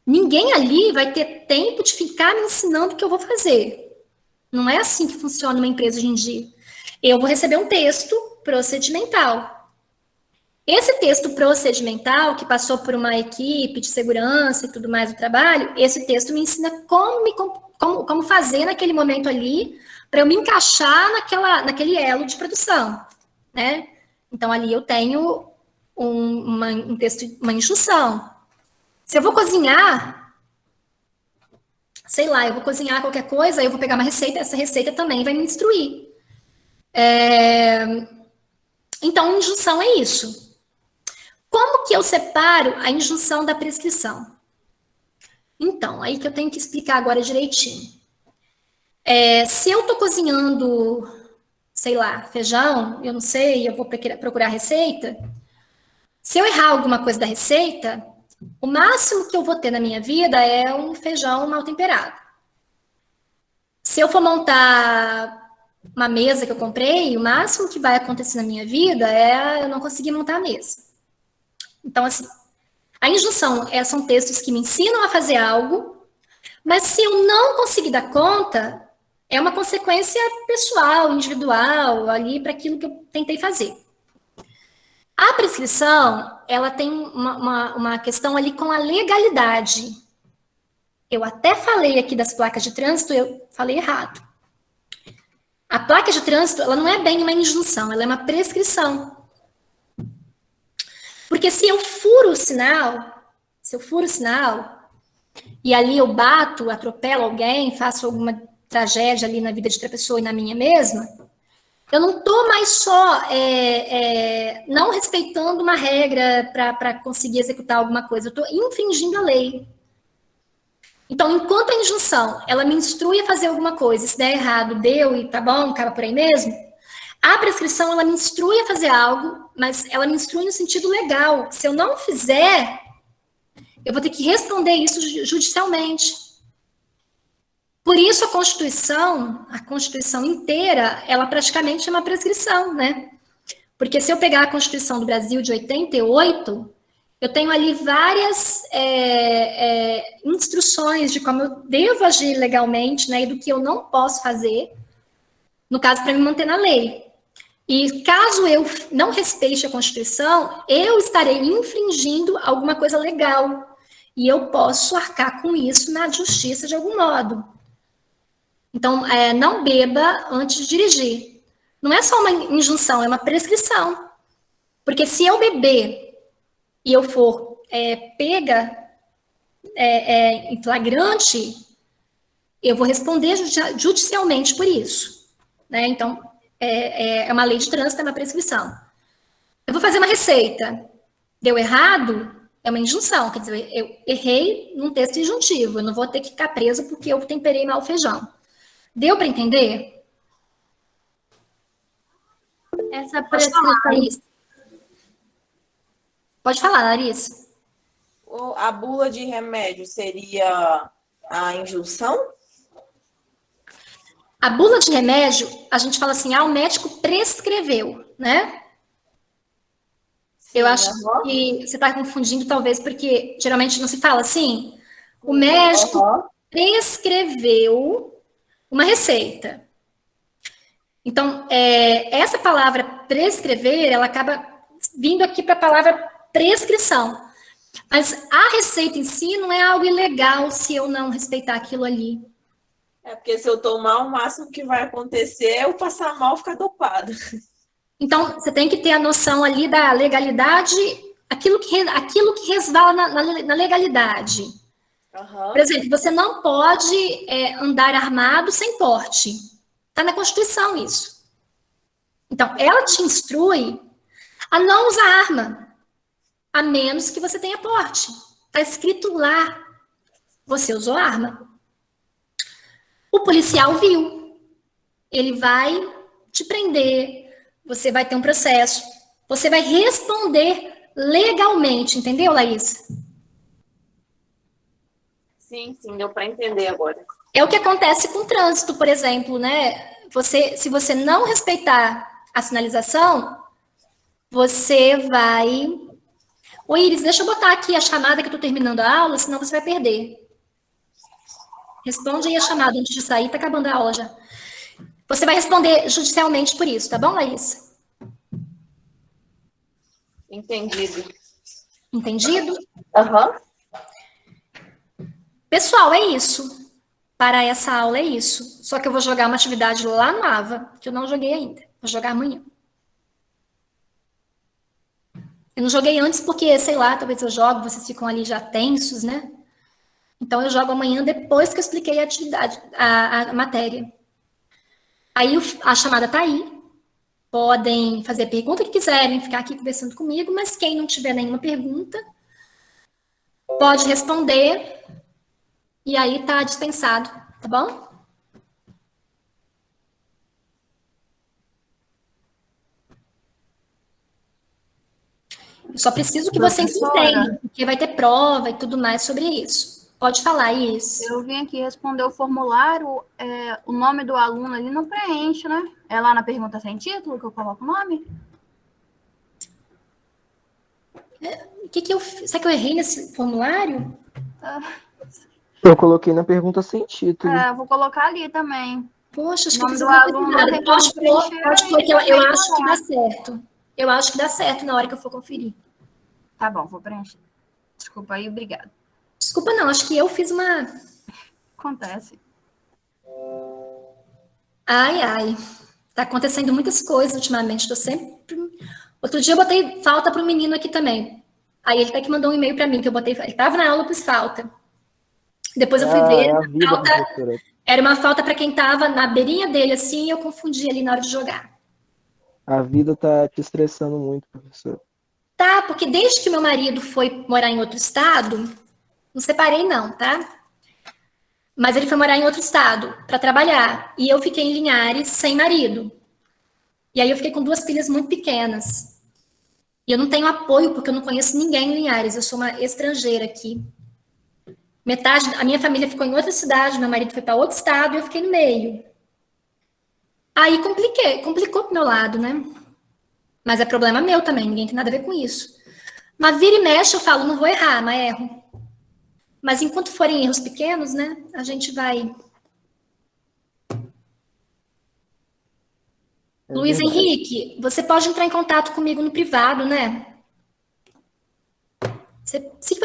Ninguém ali vai ter tempo de ficar me ensinando o que eu vou fazer. Não é assim que funciona uma empresa hoje em dia. Eu vou receber um texto procedimental. Esse texto procedimental, que passou por uma equipe de segurança e tudo mais do trabalho, esse texto me ensina como fazer naquele momento ali, para eu me encaixar naquele elo de produção, né? Então, ali eu tenho uma instrução. Se eu vou cozinhar, sei lá, eu vou cozinhar qualquer coisa, eu vou pegar uma receita, essa receita também vai me instruir. Então, injunção é isso. Como que eu separo a injunção da prescrição? Então, aí que eu tenho que explicar agora direitinho. Se eu estou cozinhando, sei lá, feijão, eu não sei, eu vou procurar a receita. Se eu errar alguma coisa da receita, o máximo que eu vou ter na minha vida é um feijão mal temperado. Se eu for montar uma mesa que eu comprei, o máximo que vai acontecer na minha vida é eu não conseguir montar a mesa. Então, assim, a injunção são textos que me ensinam a fazer algo, mas se eu não conseguir dar conta, é uma consequência pessoal, individual, ali para aquilo que eu tentei fazer. A prescrição, ela tem uma questão ali com a legalidade. Eu até falei aqui das placas de trânsito, eu falei errado. A placa de trânsito, ela não é bem uma injunção, ela é uma prescrição. Porque se eu furo o sinal, e ali eu bato, atropelo alguém, faço alguma tragédia ali na vida de outra pessoa e na minha mesma, eu não estou mais só não respeitando uma regra para conseguir executar alguma coisa, eu estou infringindo a lei. Então, enquanto a injunção, ela me instrui a fazer alguma coisa, se der errado, deu e tá bom, acaba por aí mesmo, a prescrição, ela me instrui a fazer algo, mas ela me instrui no sentido legal. Se eu não fizer, eu vou ter que responder isso judicialmente. Por isso, a Constituição inteira, ela praticamente é uma prescrição, né? Porque se eu pegar a Constituição do Brasil de 88, eu tenho ali várias instruções de como eu devo agir legalmente, né? E do que eu não posso fazer, no caso, para me manter na lei. E caso eu não respeite a Constituição, eu estarei infringindo alguma coisa legal. E eu posso arcar com isso na justiça de algum modo. Então, não beba antes de dirigir. Não é só uma injunção, é uma prescrição. Porque se eu beber e eu for pega em flagrante, eu vou responder judicialmente por isso. Né? Então, é uma lei de trânsito, é uma prescrição. Eu vou fazer uma receita. Deu errado, é uma injunção. Quer dizer, eu errei num texto injuntivo. Eu não vou ter que ficar preso porque eu temperei mal o feijão. Deu para entender? Essa prescrição... Pode falar, Larissa. A bula de remédio seria a injunção? A bula de remédio, a gente fala assim, o médico prescreveu, né? Sim, eu acho que você está confundindo, talvez, porque geralmente não se fala assim. O médico prescreveu uma receita. Então, essa palavra prescrever, ela acaba vindo aqui para a palavra prescrição. Mas a receita em si não é algo ilegal se eu não respeitar aquilo ali. Porque se eu tomar, o máximo que vai acontecer é eu passar mal e ficar dopada. Então, você tem que ter a noção ali da legalidade, aquilo que resvala na legalidade. Uhum. Por exemplo, você não pode andar armado sem porte. Está na Constituição isso. Então, ela te instrui a não usar arma, a menos que você tenha porte. Está escrito lá. Você usou arma. O policial viu. Ele vai te prender. Você vai ter um processo. Você vai responder legalmente. Entendeu, Laís? Sim, deu para entender agora. É o que acontece com o trânsito, por exemplo, né? Se você não respeitar a sinalização, você vai... Ô, Iris, deixa eu botar aqui a chamada que eu tô terminando a aula, senão você vai perder. Responde aí a chamada antes de sair, tá acabando a aula já. Você vai responder judicialmente por isso, tá bom, Laís? Entendido. Entendido? Aham. Pessoal, é isso. Para essa aula é isso. Só que eu vou jogar uma atividade lá no AVA, que eu não joguei ainda. Vou jogar amanhã. Eu não joguei antes porque, sei lá, talvez eu jogue, vocês ficam ali já tensos, né? Então, eu jogo amanhã depois que eu expliquei a atividade, a matéria. Aí, a chamada tá aí. Podem fazer a pergunta que quiserem, ficar aqui conversando comigo, mas quem não tiver nenhuma pergunta, pode responder, e aí tá dispensado, tá bom? Eu só preciso que vocês entendam, porque vai ter prova e tudo mais sobre isso. Pode falar, Is. Eu vim aqui responder o formulário, o nome do aluno ali não preenche, né? É lá na pergunta sem título que eu coloco o nome? O que eu fiz? Será que eu errei nesse formulário? Eu coloquei na pergunta sem título. Vou colocar ali também. Poxa, acho O que eu nome fiz do uma aluno coisa errada. tem que Eu acho que preencher. eu acho que dá certo. Eu acho que dá certo na hora que eu for conferir. Tá bom, vou preencher. Desculpa aí, obrigada. Desculpa, não, acho que eu fiz uma. Acontece. Ai. Tá acontecendo muitas coisas ultimamente. Tô sempre. Outro dia eu botei falta pro menino aqui também. Aí ele até que mandou um e-mail pra mim, que eu botei. Ele tava na aula, eu pus falta. Depois eu fui ver. É a vida, professora. Era uma falta pra quem tava na beirinha dele, assim, e eu confundi ali na hora de jogar. A vida tá te estressando muito, professor. Tá, porque desde que meu marido foi morar em outro estado, não separei não, tá? Mas ele foi morar em outro estado para trabalhar. E eu fiquei em Linhares sem marido. E aí eu fiquei com 2 filhas muito pequenas. E eu não tenho apoio porque eu não conheço ninguém em Linhares. Eu sou uma estrangeira aqui. A minha família ficou em outra cidade, meu marido foi para outro estado e eu fiquei no meio. Aí complicou pro meu lado, né? Mas é problema meu também, ninguém tem nada a ver com isso. Mas vira e mexe, eu falo, não vou errar, mas erro. Mas enquanto forem erros pequenos, né, a gente vai. Luiz Henrique, você pode entrar em contato comigo no privado, né? Se